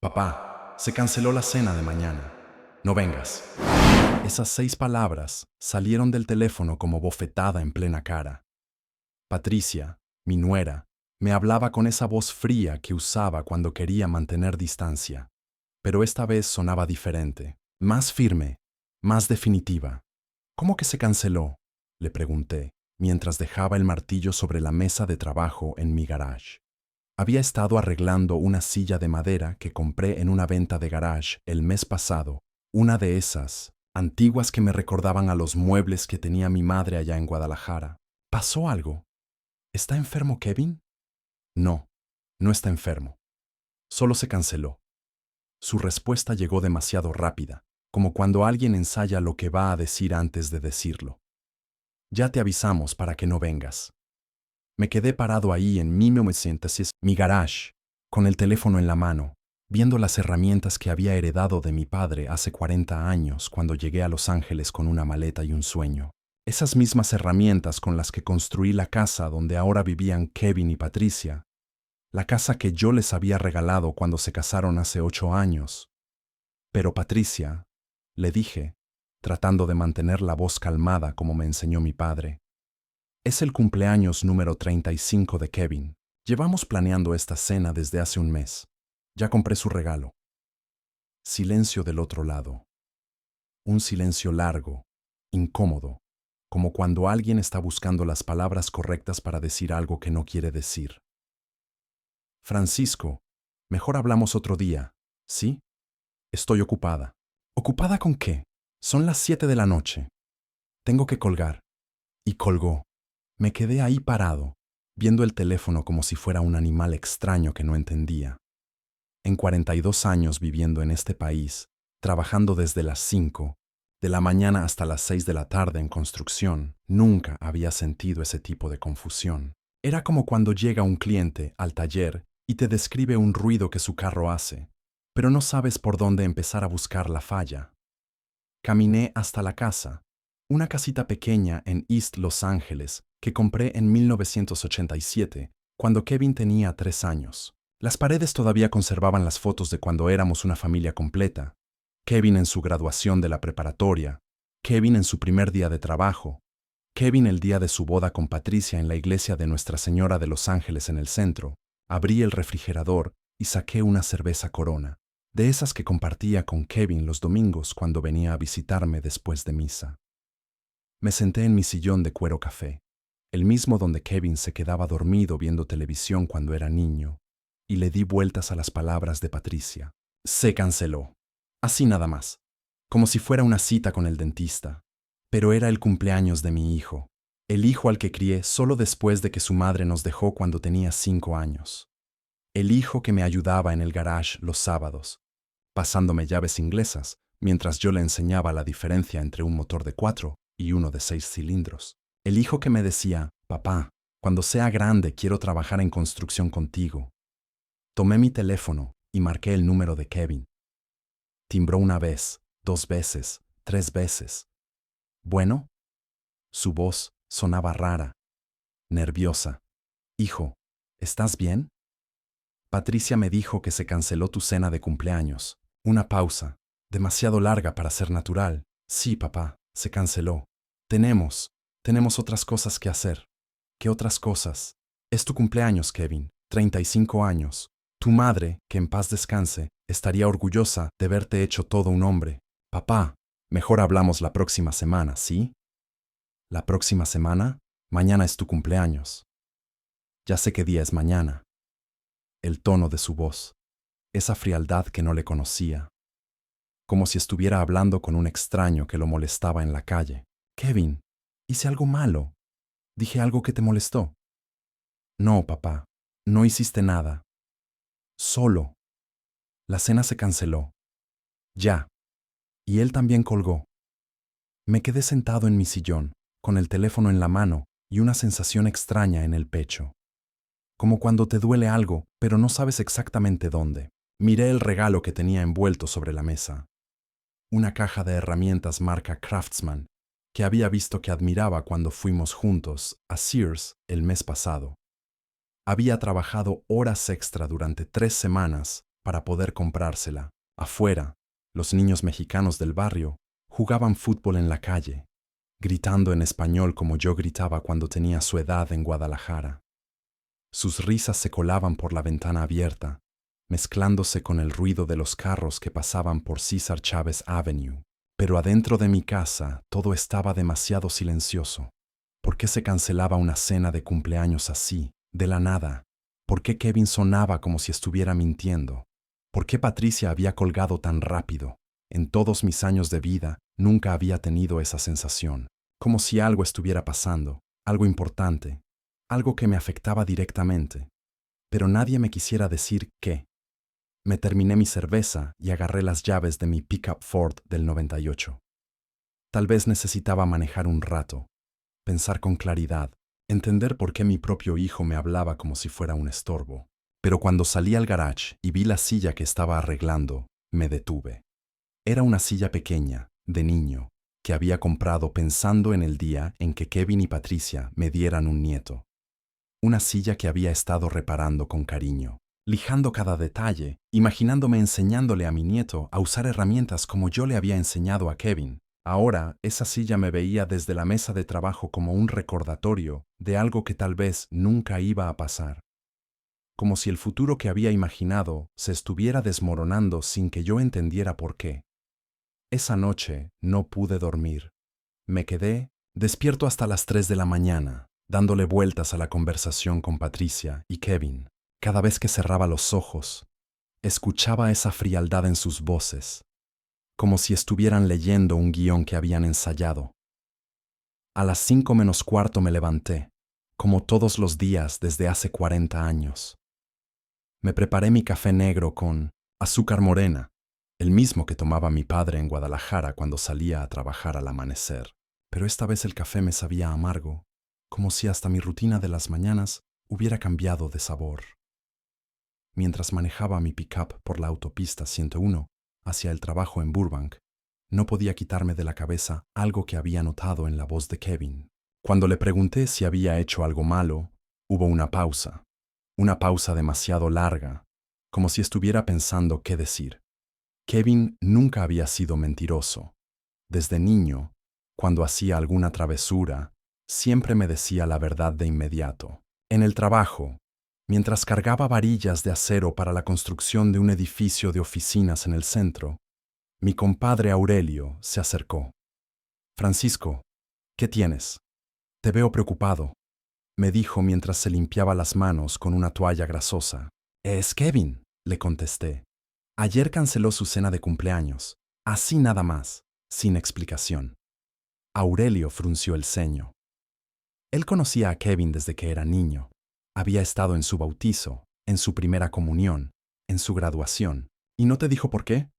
Papá, se canceló la cena de mañana. No vengas. Esas 6 palabras salieron del teléfono como bofetada en plena cara. Patricia, mi nuera, me hablaba con esa voz fría que usaba cuando quería mantener distancia. Pero esta vez sonaba diferente, más firme, más definitiva. ¿Cómo que se canceló?, le pregunté, mientras dejaba el martillo sobre la mesa de trabajo en mi garage. Había estado arreglando una silla de madera que compré en una venta de garage el mes pasado, una de esas, antiguas que me recordaban a los muebles que tenía mi madre allá en Guadalajara. ¿Pasó algo? ¿Está enfermo Kevin? No, no está enfermo. Solo se canceló. Su respuesta llegó demasiado rápida, como cuando alguien ensaya lo que va a decir antes de decirlo. Ya te avisamos para que no vengas. Me quedé parado ahí en mi garage, con el teléfono en la mano, viendo las herramientas que había heredado de mi padre hace 40 años cuando llegué a Los Ángeles con una maleta y un sueño. Esas mismas herramientas con las que construí la casa donde ahora vivían Kevin y Patricia, la casa que yo les había regalado cuando se casaron hace 8 años. Pero Patricia, le dije, tratando de mantener la voz calmada como me enseñó mi padre, es el cumpleaños número 35 de Kevin. Llevamos planeando esta cena desde hace un mes. Ya compré su regalo. Silencio del otro lado. Un silencio largo, incómodo, como cuando alguien está buscando las palabras correctas para decir algo que no quiere decir. Francisco, mejor hablamos otro día, ¿sí? Estoy ocupada. ¿Ocupada con qué? Son las 7 de la noche. Tengo que colgar. Y colgó. Me quedé ahí parado, viendo el teléfono como si fuera un animal extraño que no entendía. En 42 años viviendo en este país, trabajando desde las 5 de la mañana hasta las 6 de la tarde en construcción, nunca había sentido ese tipo de confusión. Era como cuando llega un cliente al taller y te describe un ruido que su carro hace, pero no sabes por dónde empezar a buscar la falla. Caminé hasta la casa, una casita pequeña en East Los Ángeles que compré en 1987, cuando Kevin tenía 3 años. Las paredes todavía conservaban las fotos de cuando éramos una familia completa. Kevin en su graduación de la preparatoria, Kevin en su primer día de trabajo, Kevin el día de su boda con Patricia en la iglesia de Nuestra Señora de Los Ángeles en el centro. Abrí el refrigerador y saqué una cerveza Corona, de esas que compartía con Kevin los domingos cuando venía a visitarme después de misa. Me senté en mi sillón de cuero café, el mismo donde Kevin se quedaba dormido viendo televisión cuando era niño, y le di vueltas a las palabras de Patricia. Se canceló. Así nada más, como si fuera una cita con el dentista. Pero era el cumpleaños de mi hijo, el hijo al que crié solo después de que su madre nos dejó cuando tenía 5 años. El hijo que me ayudaba en el garage los sábados, pasándome llaves inglesas, mientras yo le enseñaba la diferencia entre un motor de 4 y uno de 6 cilindros. El hijo que me decía, papá, cuando sea grande quiero trabajar en construcción contigo. Tomé mi teléfono y marqué el número de Kevin. Timbró una vez, 2 veces, 3 veces. ¿Bueno? Su voz sonaba rara, nerviosa. Hijo, ¿estás bien? Patricia me dijo que se canceló tu cena de cumpleaños. Una pausa, demasiado larga para ser natural. Sí, papá, se canceló. Tenemos otras cosas que hacer. ¿Qué otras cosas? Es tu cumpleaños, Kevin, 35 años. Tu madre, que en paz descanse, estaría orgullosa de verte hecho todo un hombre. Papá, mejor hablamos la próxima semana, ¿sí? ¿La próxima semana? Mañana es tu cumpleaños. Ya sé qué día es mañana. El tono de su voz, esa frialdad que no le conocía, como si estuviera hablando con un extraño que lo molestaba en la calle. Kevin, hice algo malo. ¿Dije algo que te molestó? No, papá, no hiciste nada. Solo. La cena se canceló. Ya. Y él también colgó. Me quedé sentado en mi sillón, con el teléfono en la mano y una sensación extraña en el pecho. Como cuando te duele algo, pero no sabes exactamente dónde. Miré el regalo que tenía envuelto sobre la mesa. Una caja de herramientas marca Craftsman, que había visto que admiraba cuando fuimos juntos a Sears el mes pasado. Había trabajado horas extra durante 3 semanas para poder comprársela. Afuera, los niños mexicanos del barrio jugaban fútbol en la calle, gritando en español como yo gritaba cuando tenía su edad en Guadalajara. Sus risas se colaban por la ventana abierta, mezclándose con el ruido de los carros que pasaban por César Chávez Avenue. Pero adentro de mi casa todo estaba demasiado silencioso. ¿Por qué se cancelaba una cena de cumpleaños así, de la nada? ¿Por qué Kevin sonaba como si estuviera mintiendo? ¿Por qué Patricia había colgado tan rápido? En todos mis años de vida nunca había tenido esa sensación, como si algo estuviera pasando, algo importante, algo que me afectaba directamente. Pero nadie me quisiera decir qué. Me terminé mi cerveza y agarré las llaves de mi pickup Ford del 98. Tal vez necesitaba manejar un rato, pensar con claridad, entender por qué mi propio hijo me hablaba como si fuera un estorbo. Pero cuando salí al garage y vi la silla que estaba arreglando, me detuve. Era una silla pequeña, de niño, que había comprado pensando en el día en que Kevin y Patricia me dieran un nieto. Una silla que había estado reparando con cariño, lijando cada detalle, imaginándome enseñándole a mi nieto a usar herramientas como yo le había enseñado a Kevin. Ahora, esa silla me veía desde la mesa de trabajo como un recordatorio de algo que tal vez nunca iba a pasar. Como si el futuro que había imaginado se estuviera desmoronando sin que yo entendiera por qué. Esa noche no pude dormir. Me quedé despierto hasta las 3 de la mañana, dándole vueltas a la conversación con Patricia y Kevin. Cada vez que cerraba los ojos, escuchaba esa frialdad en sus voces, como si estuvieran leyendo un guión que habían ensayado. A las 5 menos cuarto me levanté, como todos los días desde hace 40 años. Me preparé mi café negro con azúcar morena, el mismo que tomaba mi padre en Guadalajara cuando salía a trabajar al amanecer. Pero esta vez el café me sabía amargo, como si hasta mi rutina de las mañanas hubiera cambiado de sabor. Mientras manejaba mi pickup por la autopista 101 hacia el trabajo en Burbank, no podía quitarme de la cabeza algo que había notado en la voz de Kevin. Cuando le pregunté si había hecho algo malo, hubo una pausa demasiado larga, como si estuviera pensando qué decir. Kevin nunca había sido mentiroso. Desde niño, cuando hacía alguna travesura, siempre me decía la verdad de inmediato. En el trabajo, mientras cargaba varillas de acero para la construcción de un edificio de oficinas en el centro, mi compadre Aurelio se acercó. «Francisco, ¿qué tienes? Te veo preocupado», me dijo mientras se limpiaba las manos con una toalla grasosa. «Es Kevin», le contesté. «Ayer canceló su cena de cumpleaños, así nada más, sin explicación». Aurelio frunció el ceño. Él conocía a Kevin desde que era niño. Había estado en su bautizo, en su primera comunión, en su graduación. ¿Y no te dijo por qué?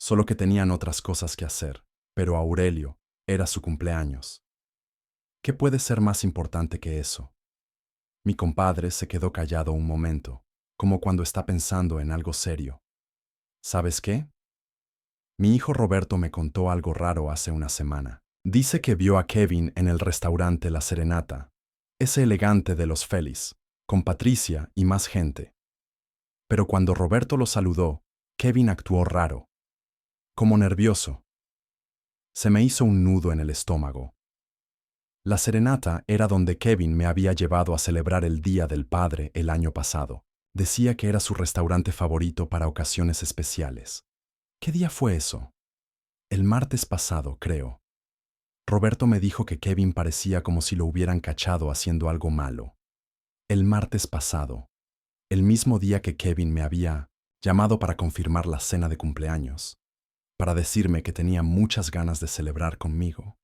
Solo que tenían otras cosas que hacer, pero Aurelio era su cumpleaños. ¿Qué puede ser más importante que eso? Mi compadre se quedó callado un momento, como cuando está pensando en algo serio. ¿Sabes qué? Mi hijo Roberto me contó algo raro hace una semana. Dice que vio a Kevin en el restaurante La Serenata, ese elegante de los Félix, con Patricia y más gente. Pero cuando Roberto lo saludó, Kevin actuó raro, como nervioso. Se me hizo un nudo en el estómago. La Serenata era donde Kevin me había llevado a celebrar el Día del Padre el año pasado. Decía que era su restaurante favorito para ocasiones especiales. ¿Qué día fue eso? El martes pasado, creo. Roberto me dijo que Kevin parecía como si lo hubieran cachado haciendo algo malo. El martes pasado, el mismo día que Kevin me había llamado para confirmar la cena de cumpleaños, para decirme que tenía muchas ganas de celebrar conmigo,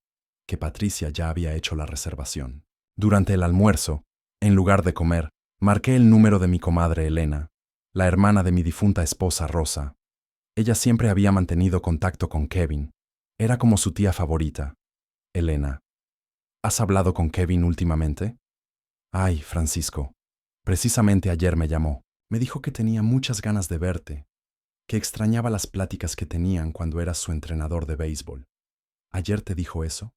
que Patricia ya había hecho la reservación. Durante el almuerzo, en lugar de comer, marqué el número de mi comadre Elena, la hermana de mi difunta esposa Rosa. Ella siempre había mantenido contacto con Kevin. Era como su tía favorita. Elena, ¿has hablado con Kevin últimamente? Ay, Francisco, precisamente ayer me llamó. Me dijo que tenía muchas ganas de verte, que extrañaba las pláticas que tenían cuando eras su entrenador de béisbol. ¿Ayer te dijo eso?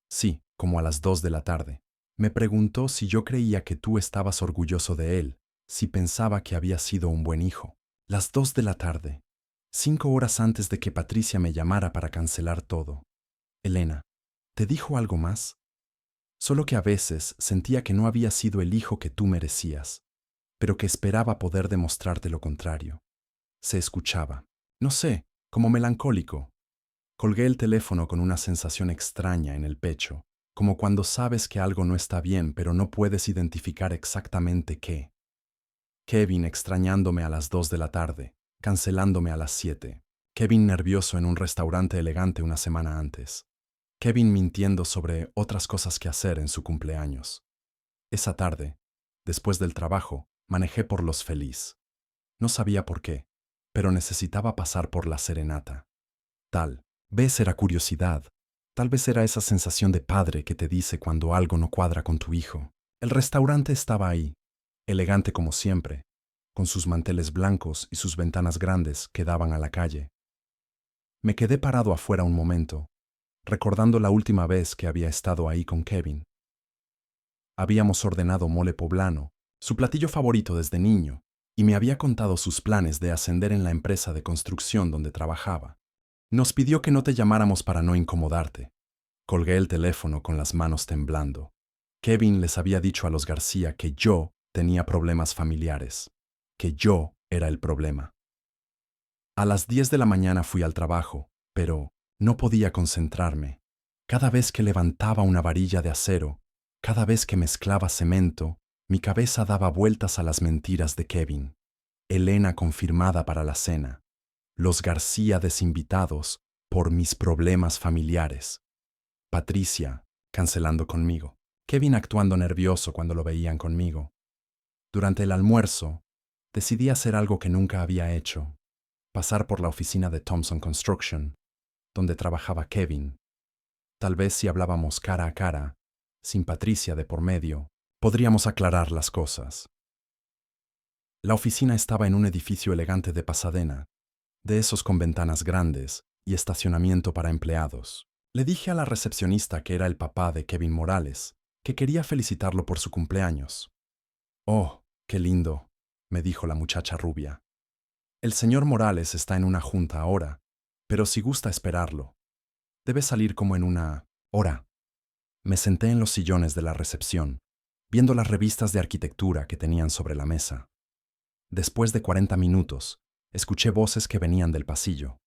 Sí, como a las 2 de la tarde. Me preguntó si yo creía que tú estabas orgulloso de él, si pensaba que había sido un buen hijo. Las 2 de la tarde, 5 horas antes de que Patricia me llamara para cancelar todo. Elena, ¿te dijo algo más? Solo que a veces sentía que no había sido el hijo que tú merecías, pero que esperaba poder demostrarte lo contrario. Se escuchaba, no sé, como melancólico. Colgué el teléfono con una sensación extraña en el pecho, como cuando sabes que algo no está bien pero no puedes identificar exactamente qué. Kevin extrañándome a las 2 de la tarde, cancelándome a las 7. Kevin nervioso en un restaurante elegante una semana antes. Kevin mintiendo sobre otras cosas que hacer en su cumpleaños. Esa tarde, después del trabajo, manejé por Los Feliz. No sabía por qué, pero necesitaba pasar por la serenata. Tal vez era curiosidad, tal vez era esa sensación de padre que te dice cuando algo no cuadra con tu hijo. El restaurante estaba ahí, elegante como siempre, con sus manteles blancos y sus ventanas grandes que daban a la calle. Me quedé parado afuera un momento, recordando la última vez que había estado ahí con Kevin. Habíamos ordenado mole poblano, su platillo favorito desde niño, y me había contado sus planes de ascender en la empresa de construcción donde trabajaba. Nos pidió que no te llamáramos para no incomodarte. Colgué el teléfono con las manos temblando. Kevin les había dicho a los García que yo tenía problemas familiares, que yo era el problema. A las 10 de la mañana fui al trabajo, pero no podía concentrarme. Cada vez que levantaba una varilla de acero, cada vez que mezclaba cemento, mi cabeza daba vueltas a las mentiras de Kevin. Elena confirmada para la cena. Los García desinvitados por mis problemas familiares. Patricia cancelando conmigo. Kevin actuando nervioso cuando lo veían conmigo. Durante el almuerzo, decidí hacer algo que nunca había hecho. Pasar por la oficina de Thompson Construction, donde trabajaba Kevin. Tal vez si hablábamos cara a cara, sin Patricia de por medio, podríamos aclarar las cosas. La oficina estaba en un edificio elegante de Pasadena, de esos con ventanas grandes y estacionamiento para empleados. Le dije a la recepcionista que era el papá de Kevin Morales, que quería felicitarlo por su cumpleaños. «Oh, qué lindo», me dijo la muchacha rubia. «El señor Morales está en una junta ahora, pero si gusta esperarlo, debe salir como en una hora». Me senté en los sillones de la recepción, viendo las revistas de arquitectura que tenían sobre la mesa. Después de 40 minutos, escuché voces que venían del pasillo.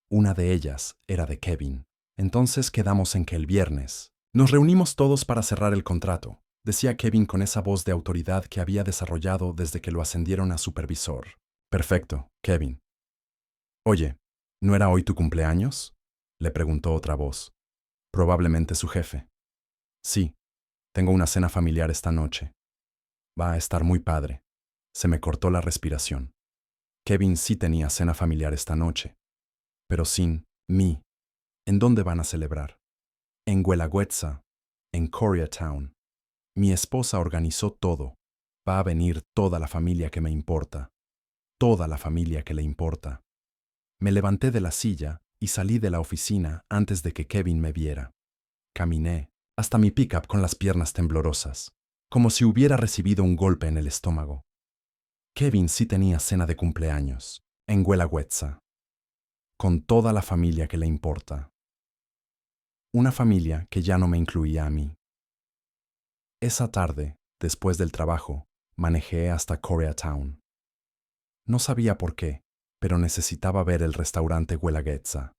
Una de ellas era de Kevin. Entonces quedamos en que el viernes nos reunimos todos para cerrar el contrato, decía Kevin con esa voz de autoridad que había desarrollado desde que lo ascendieron a supervisor. Perfecto, Kevin. Oye, ¿no era hoy tu cumpleaños?, le preguntó otra voz. Probablemente su jefe. Sí, tengo una cena familiar esta noche. Va a estar muy padre. Se me cortó la respiración. Kevin sí tenía cena familiar esta noche, pero sin mí. ¿En dónde van a celebrar? En Güelaguetza, en Koreatown. Mi esposa organizó todo. Va a venir toda la familia que me importa. Toda la familia que le importa. Me levanté de la silla y salí de la oficina antes de que Kevin me viera. Caminé hasta mi pickup con las piernas temblorosas, como si hubiera recibido un golpe en el estómago. Kevin sí tenía cena de cumpleaños, en Güelaguetza, con toda la familia que le importa. Una familia que ya no me incluía a mí. Esa tarde, después del trabajo, manejé hasta Koreatown. No sabía por qué, pero necesitaba ver el restaurante Güelaguetza.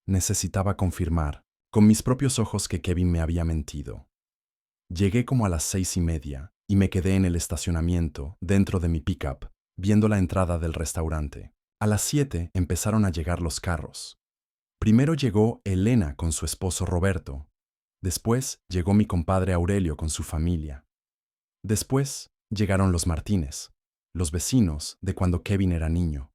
Necesitaba confirmar, con mis propios ojos, que Kevin me había mentido. Llegué como a las 6:30 y me quedé en el estacionamiento, dentro de mi pickup, viendo la entrada del restaurante. A las 7 empezaron a llegar los carros. Primero llegó Elena con su esposo Roberto. Después llegó mi compadre Aurelio con su familia. Después llegaron los Martínez, los vecinos de cuando Kevin era niño.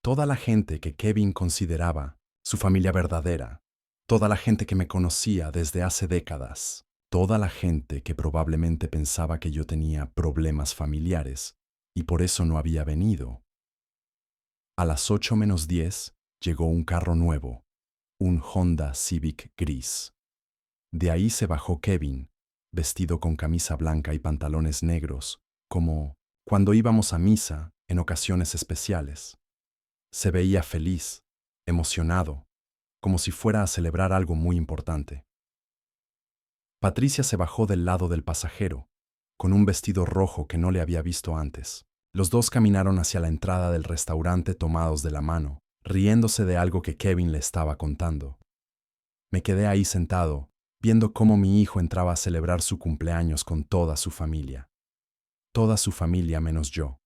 Toda la gente que Kevin consideraba su familia verdadera. Toda la gente que me conocía desde hace décadas. Toda la gente que probablemente pensaba que yo tenía problemas familiares y por eso no había venido. A las 8:10 llegó un carro nuevo, un Honda Civic gris. De ahí se bajó Kevin, vestido con camisa blanca y pantalones negros, como cuando íbamos a misa en ocasiones especiales. Se veía feliz, emocionado, como si fuera a celebrar algo muy importante. Patricia se bajó del lado del pasajero, con un vestido rojo que no le había visto antes. Los dos caminaron hacia la entrada del restaurante tomados de la mano, riéndose de algo que Kevin le estaba contando. Me quedé ahí sentado, viendo cómo mi hijo entraba a celebrar su cumpleaños con toda su familia. Toda su familia menos yo.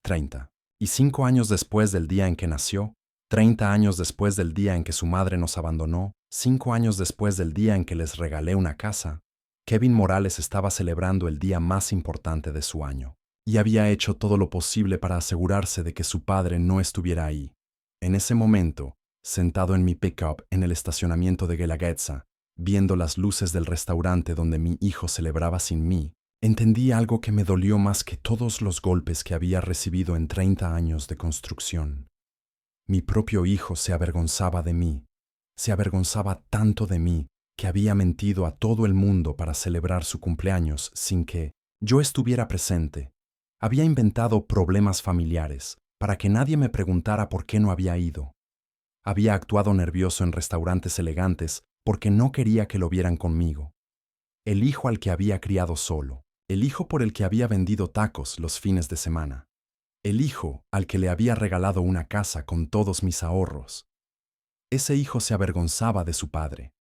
30. Y 5 años después del día en que nació, 30 años después del día en que su madre nos abandonó, 5 años después del día en que les regalé una casa, Kevin Morales estaba celebrando el día más importante de su año. Y había hecho todo lo posible para asegurarse de que su padre no estuviera ahí. En ese momento, sentado en mi pickup en el estacionamiento de Guelaguetza, viendo las luces del restaurante donde mi hijo celebraba sin mí, entendí algo que me dolió más que todos los golpes que había recibido en 30 años de construcción. Mi propio hijo se avergonzaba de mí, se avergonzaba tanto de mí que había mentido a todo el mundo para celebrar su cumpleaños sin que yo estuviera presente. Había inventado problemas familiares para que nadie me preguntara por qué no había ido. Había actuado nervioso en restaurantes elegantes porque no quería que lo vieran conmigo. El hijo al que había criado solo, el hijo por el que había vendido tacos los fines de semana, el hijo al que le había regalado una casa con todos mis ahorros. Ese hijo se avergonzaba de su padre.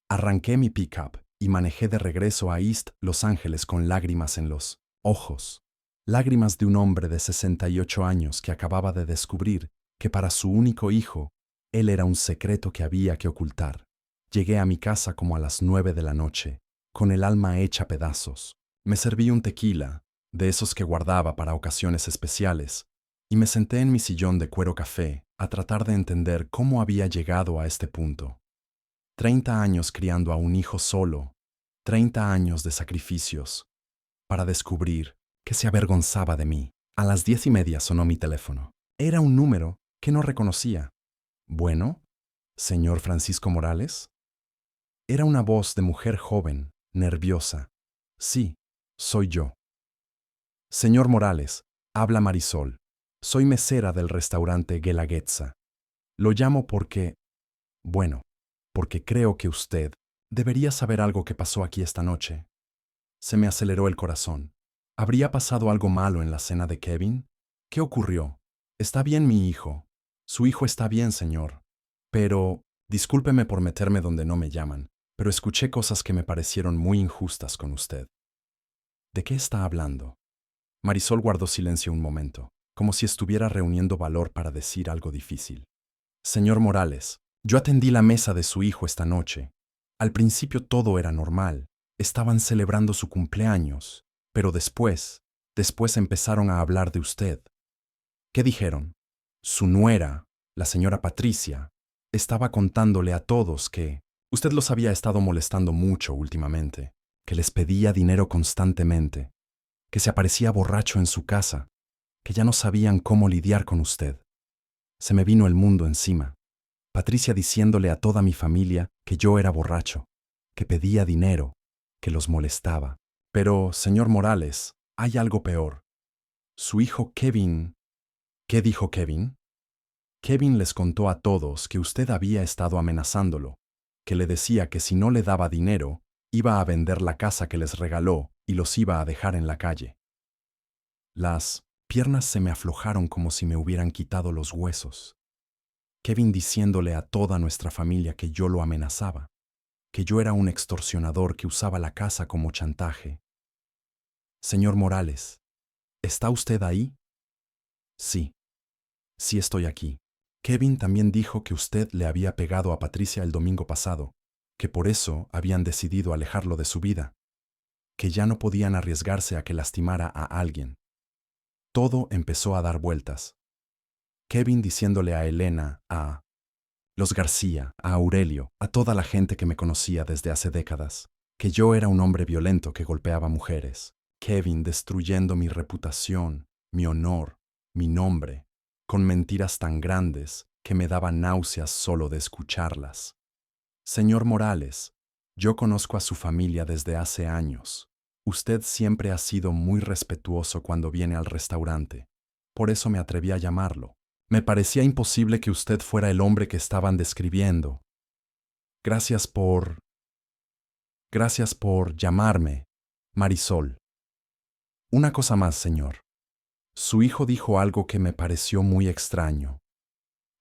Arranqué mi pickup y manejé de regreso a East Los Ángeles con lágrimas en los ojos. Lágrimas de un hombre de 68 años que acababa de descubrir que para su único hijo, él era un secreto que había que ocultar. Llegué a mi casa como a las 9 de la noche, con el alma hecha pedazos. Me serví un tequila, de esos que guardaba para ocasiones especiales, y me senté en mi sillón de cuero café a tratar de entender cómo había llegado a este punto. 30 años criando a un hijo solo, 30 años de sacrificios, para descubrir que se avergonzaba de mí. A las 10:30 sonó mi teléfono. Era un número que no reconocía. Bueno, ¿señor Francisco Morales? Era una voz de mujer joven, nerviosa. Sí, soy yo. Señor Morales, habla Marisol. Soy mesera del restaurante Guelaguetza. Lo llamo porque creo que usted debería saber algo que pasó aquí esta noche. Se me aceleró el corazón. ¿Habría pasado algo malo en la cena de Kevin? ¿Qué ocurrió? Está bien mi hijo. Su hijo está bien, señor. Pero, discúlpeme por meterme donde no me llaman, pero escuché cosas que me parecieron muy injustas con usted. ¿De qué está hablando? Marisol guardó silencio un momento, como si estuviera reuniendo valor para decir algo difícil. Señor Morales, yo atendí la mesa de su hijo esta noche. Al principio todo era normal. Estaban celebrando su cumpleaños, pero después empezaron a hablar de usted. ¿Qué dijeron? Su nuera, la señora Patricia, estaba contándole a todos que usted los había estado molestando mucho últimamente, que les pedía dinero constantemente, que se aparecía borracho en su casa, que ya no sabían cómo lidiar con usted. Se me vino el mundo encima. Patricia diciéndole a toda mi familia que yo era borracho, que pedía dinero, que los molestaba. Pero, señor Morales, hay algo peor. Su hijo Kevin... ¿Qué dijo Kevin? Kevin les contó a todos que usted había estado amenazándolo, que le decía que si no le daba dinero, iba a vender la casa que les regaló y los iba a dejar en la calle. Las piernas se me aflojaron como si me hubieran quitado los huesos. Kevin diciéndole a toda nuestra familia que yo lo amenazaba, que yo era un extorsionador que usaba la casa como chantaje. Señor Morales, ¿está usted ahí? Sí, sí estoy aquí. Kevin también dijo que usted le había pegado a Patricia el domingo pasado, que por eso habían decidido alejarlo de su vida, que ya no podían arriesgarse a que lastimara a alguien. Todo empezó a dar vueltas. Kevin diciéndole a Elena, a los García, a Aurelio, a toda la gente que me conocía desde hace décadas, que yo era un hombre violento que golpeaba mujeres. Kevin destruyendo mi reputación, mi honor, mi nombre, con mentiras tan grandes que me daban náuseas solo de escucharlas. Señor Morales, yo conozco a su familia desde hace años. Usted siempre ha sido muy respetuoso cuando viene al restaurante. Por eso me atreví a llamarlo. Me parecía imposible que usted fuera el hombre que estaban describiendo. Gracias por llamarme, Marisol. Una cosa más, señor. Su hijo dijo algo que me pareció muy extraño.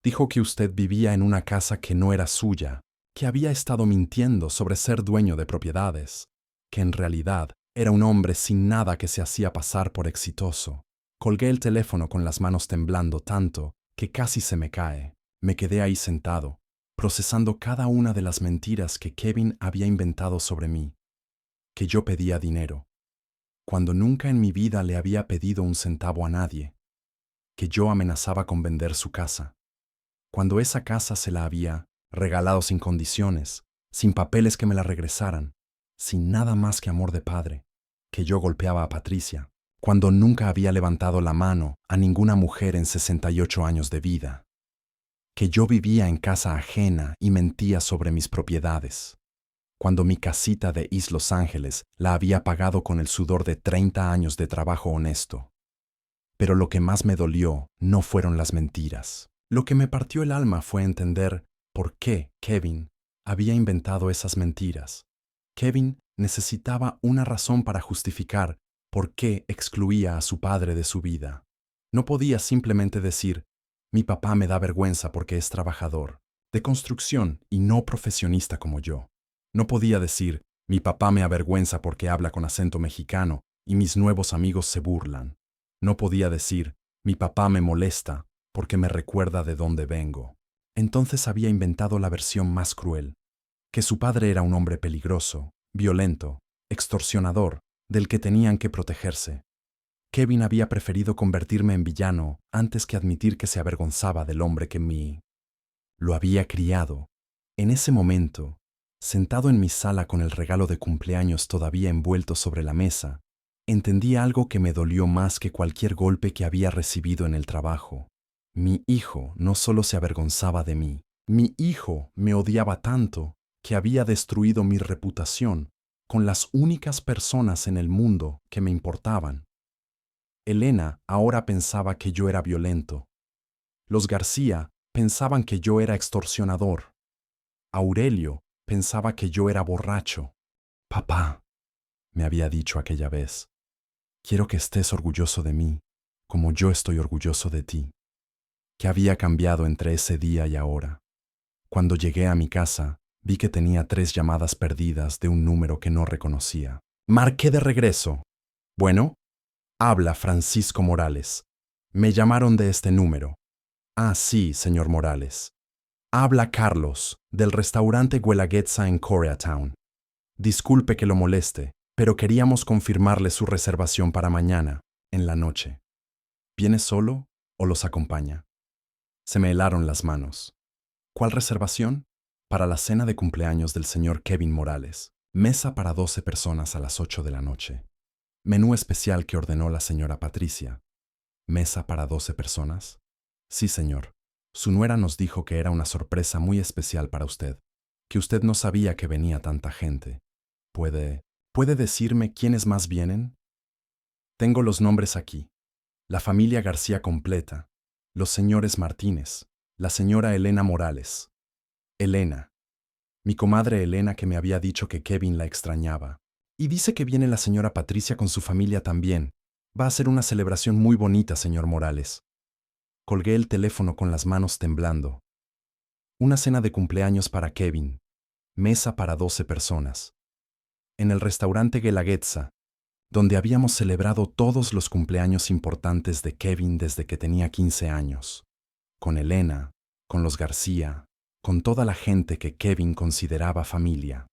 Dijo que usted vivía en una casa que no era suya, que había estado mintiendo sobre ser dueño de propiedades, que en realidad era un hombre sin nada que se hacía pasar por exitoso. Colgué el teléfono con las manos temblando tanto que casi se me cae. Me quedé ahí sentado, procesando cada una de las mentiras que Kevin había inventado sobre mí. Que yo pedía dinero, cuando nunca en mi vida le había pedido un centavo a nadie. Que yo amenazaba con vender su casa, cuando esa casa se la había regalado sin condiciones, sin papeles que me la regresaran, sin nada más que amor de padre. Que yo golpeaba a Patricia, cuando nunca había levantado la mano a ninguna mujer en 68 años de vida. Que yo vivía en casa ajena y mentía sobre mis propiedades, cuando mi casita de East Los Ángeles la había pagado con el sudor de 30 años de trabajo honesto. Pero lo que más me dolió no fueron las mentiras. Lo que me partió el alma fue entender por qué Kevin había inventado esas mentiras. Kevin necesitaba una razón para justificar por qué excluía a su padre de su vida. No podía simplemente decir, mi papá me da vergüenza porque es trabajador, de construcción y no profesionista como yo. No podía decir, mi papá me avergüenza porque habla con acento mexicano y mis nuevos amigos se burlan. No podía decir, mi papá me molesta porque me recuerda de dónde vengo. Entonces había inventado la versión más cruel, que su padre era un hombre peligroso, violento, extorsionador, del que tenían que protegerse. Kevin había preferido convertirme en villano antes que admitir que se avergonzaba del hombre que lo había criado. En ese momento, sentado en mi sala con el regalo de cumpleaños todavía envuelto sobre la mesa, entendí algo que me dolió más que cualquier golpe que había recibido en el trabajo. Mi hijo no solo se avergonzaba de mí, mi hijo me odiaba tanto que había destruido mi reputación con las únicas personas en el mundo que me importaban. Elena ahora pensaba que yo era violento. Los García pensaban que yo era extorsionador. Aurelio pensaba que yo era borracho. Papá, me había dicho aquella vez, quiero que estés orgulloso de mí, como yo estoy orgulloso de ti. ¿Qué había cambiado entre ese día y ahora? Cuando llegué a mi casa, vi que tenía 3 llamadas perdidas de un número que no reconocía. Marqué de regreso. Bueno, habla Francisco Morales. Me llamaron de este número. Ah, sí, señor Morales. Habla Carlos, del restaurante Guelaguetza en Koreatown. Disculpe que lo moleste, pero queríamos confirmarle su reservación para mañana, en la noche. ¿Viene solo o los acompaña? Se me helaron las manos. ¿Cuál reservación? Para la cena de cumpleaños del señor Kevin Morales. Mesa para 12 personas a las 8 de la noche. Menú especial que ordenó la señora Patricia. ¿Mesa para 12 personas? Sí, señor. Su nuera nos dijo que era una sorpresa muy especial para usted, que usted no sabía que venía tanta gente. ¿Puede decirme quiénes más vienen? Tengo los nombres aquí. La familia García completa, los señores Martínez, la señora Elena Morales. Elena. Mi comadre Elena que me había dicho que Kevin la extrañaba. Y dice que viene la señora Patricia con su familia también. Va a ser una celebración muy bonita, señor Morales. Colgué el teléfono con las manos temblando. Una cena de cumpleaños para Kevin. Mesa para 12 personas. En el restaurante Guelaguetza, donde habíamos celebrado todos los cumpleaños importantes de Kevin desde que tenía 15 años. Con Elena, con los García, con toda la gente que Kevin consideraba familia.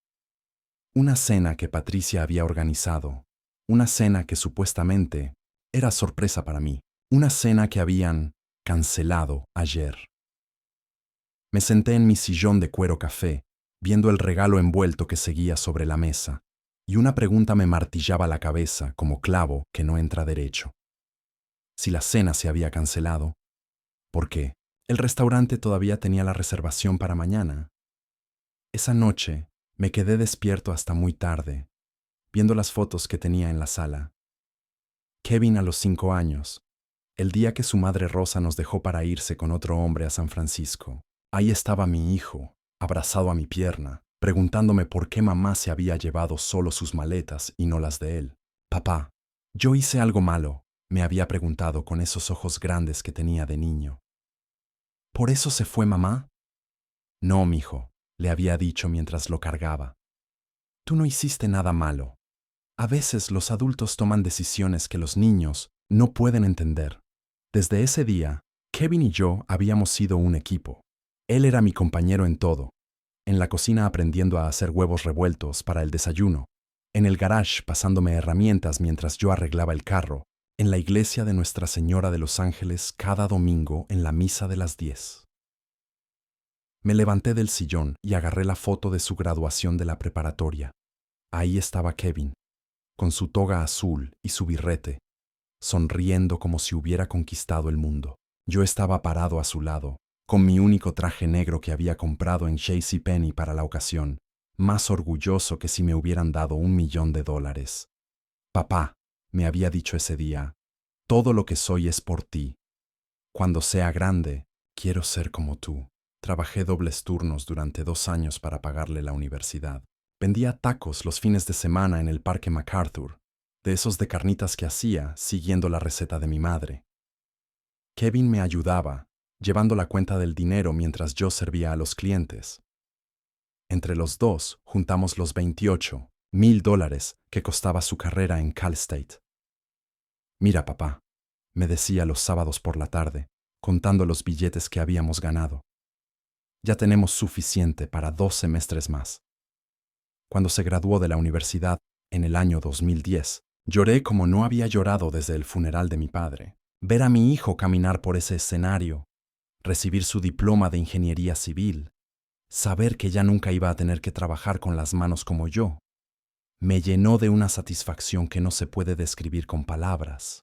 Una cena que Patricia había organizado. Una cena que supuestamente era sorpresa para mí. Una cena que habían cancelado ayer. Me senté en mi sillón de cuero café, viendo el regalo envuelto que seguía sobre la mesa, y una pregunta me martillaba la cabeza como clavo que no entra derecho. Si la cena se había cancelado, ¿por qué? El restaurante todavía tenía la reservación para mañana. Esa noche me quedé despierto hasta muy tarde, viendo las fotos que tenía en la sala. Kevin a los 5 años, El día que su madre Rosa nos dejó para irse con otro hombre a San Francisco. Ahí estaba mi hijo, abrazado a mi pierna, preguntándome por qué mamá se había llevado solo sus maletas y no las de él. Papá, ¿yo hice algo malo?, me había preguntado con esos ojos grandes que tenía de niño. ¿Por eso se fue mamá? No, mijo, le había dicho mientras lo cargaba. Tú no hiciste nada malo. A veces los adultos toman decisiones que los niños no pueden entender. Desde ese día, Kevin y yo habíamos sido un equipo. Él era mi compañero en todo. En la cocina aprendiendo a hacer huevos revueltos para el desayuno. En el garage pasándome herramientas mientras yo arreglaba el carro. En la iglesia de Nuestra Señora de los Ángeles cada domingo en la misa de las 10. Me levanté del sillón y agarré la foto de su graduación de la preparatoria. Ahí estaba Kevin, con su toga azul y su birrete, sonriendo como si hubiera conquistado el mundo. Yo estaba parado a su lado, con mi único traje negro que había comprado en JCPenney para la ocasión, más orgulloso que si me hubieran dado $1.000.000. Papá, me había dicho ese día, todo lo que soy es por ti. Cuando sea grande, quiero ser como tú. Trabajé dobles turnos durante 2 años para pagarle la universidad. Vendía tacos los fines de semana en el Parque MacArthur, de esos de carnitas que hacía siguiendo la receta de mi madre. Kevin me ayudaba, llevando la cuenta del dinero mientras yo servía a los clientes. Entre los dos juntamos los $28.000 que costaba su carrera en Cal State. Mira, papá, me decía los sábados por la tarde, contando los billetes que habíamos ganado. Ya tenemos suficiente para 2 semestres más. Cuando se graduó de la universidad, en el año 2010, lloré como no había llorado desde el funeral de mi padre. Ver a mi hijo caminar por ese escenario, recibir su diploma de ingeniería civil, saber que ya nunca iba a tener que trabajar con las manos como yo, me llenó de una satisfacción que no se puede describir con palabras.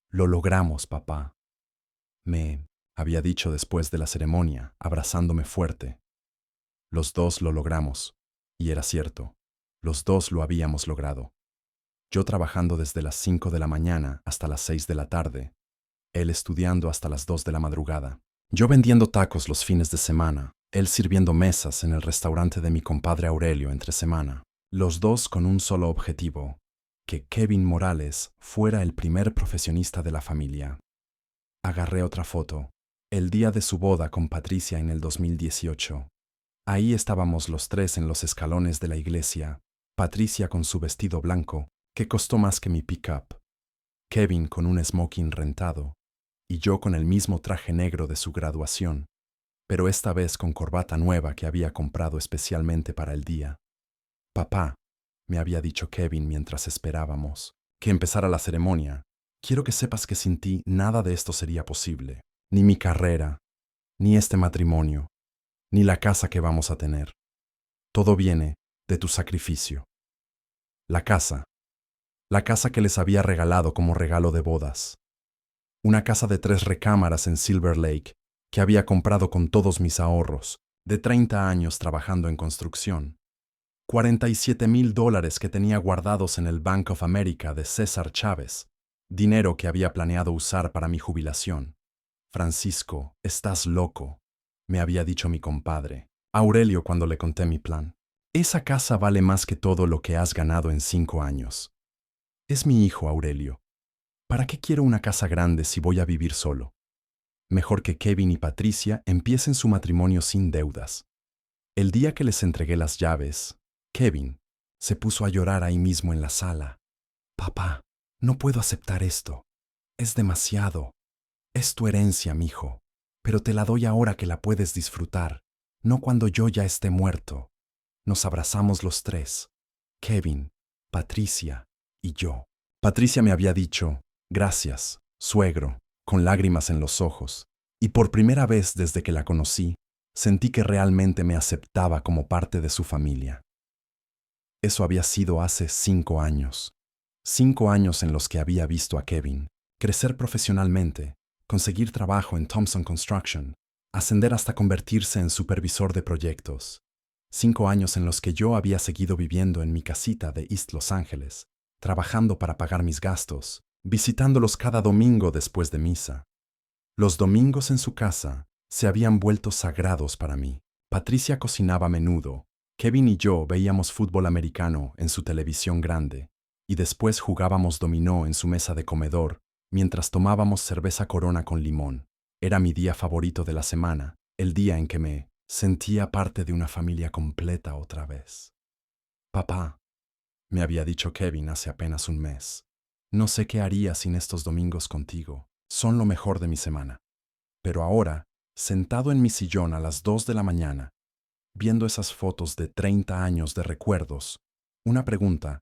Lo logramos, papá. Me había dicho después de la ceremonia, abrazándome fuerte. Los dos lo logramos. Y era cierto, los dos lo habíamos logrado. Yo trabajando desde las 5 de la mañana hasta las 6 de la tarde, él estudiando hasta las 2 de la madrugada. Yo vendiendo tacos los fines de semana, él sirviendo mesas en el restaurante de mi compadre Aurelio entre semana. Los dos con un solo objetivo, que Kevin Morales fuera el primer profesionista de la familia. Agarré otra foto, el día de su boda con Patricia en el 2018. Ahí estábamos los tres en los escalones de la iglesia, Patricia con su vestido blanco, que costó más que mi pick-up, Kevin con un smoking rentado, y yo con el mismo traje negro de su graduación, pero esta vez con corbata nueva que había comprado especialmente para el día. Papá, me había dicho Kevin mientras esperábamos, que empezara la ceremonia, quiero que sepas que sin ti nada de esto sería posible, ni mi carrera, ni este matrimonio, ni la casa que vamos a tener. Todo viene de tu sacrificio. La casa que les había regalado como regalo de bodas. Una casa de 3 recámaras en Silver Lake, que había comprado con todos mis ahorros, de 30 años trabajando en construcción. $47.000 que tenía guardados en el Bank of America de César Chávez, dinero que había planeado usar para mi jubilación. Francisco, estás loco, me había dicho mi compadre, Aurelio, cuando le conté mi plan. Esa casa vale más que todo lo que has ganado en 5 años. Es mi hijo, Aurelio. ¿Para qué quiero una casa grande si voy a vivir solo? Mejor que Kevin y Patricia empiecen su matrimonio sin deudas. El día que les entregué las llaves, Kevin se puso a llorar ahí mismo en la sala. Papá, no puedo aceptar esto. Es demasiado. Es tu herencia, mijo, pero te la doy ahora que la puedes disfrutar, no cuando yo ya esté muerto. Nos abrazamos los tres, Kevin, Patricia y yo. Patricia me había dicho, gracias, suegro, con lágrimas en los ojos, y por primera vez desde que la conocí, sentí que realmente me aceptaba como parte de su familia. Eso había sido hace 5 años. 5 años en los que había visto a Kevin crecer profesionalmente, conseguir trabajo en Thompson Construction, ascender hasta convertirse en supervisor de proyectos. 5 años en los que yo había seguido viviendo en mi casita de East Los Ángeles, trabajando para pagar mis gastos, visitándolos cada domingo después de misa. Los domingos en su casa se habían vuelto sagrados para mí. Patricia cocinaba a menudo, Kevin y yo veíamos fútbol americano en su televisión grande, y después jugábamos dominó en su mesa de comedor, mientras tomábamos cerveza Corona con limón. Era mi día favorito de la semana, el día en que me sentía parte de una familia completa otra vez. Papá, me había dicho Kevin hace apenas un mes, no sé qué haría sin estos domingos contigo, son lo mejor de mi semana. Pero ahora, sentado en mi sillón a las 2 de la mañana, viendo esas fotos de 30 años de recuerdos, una pregunta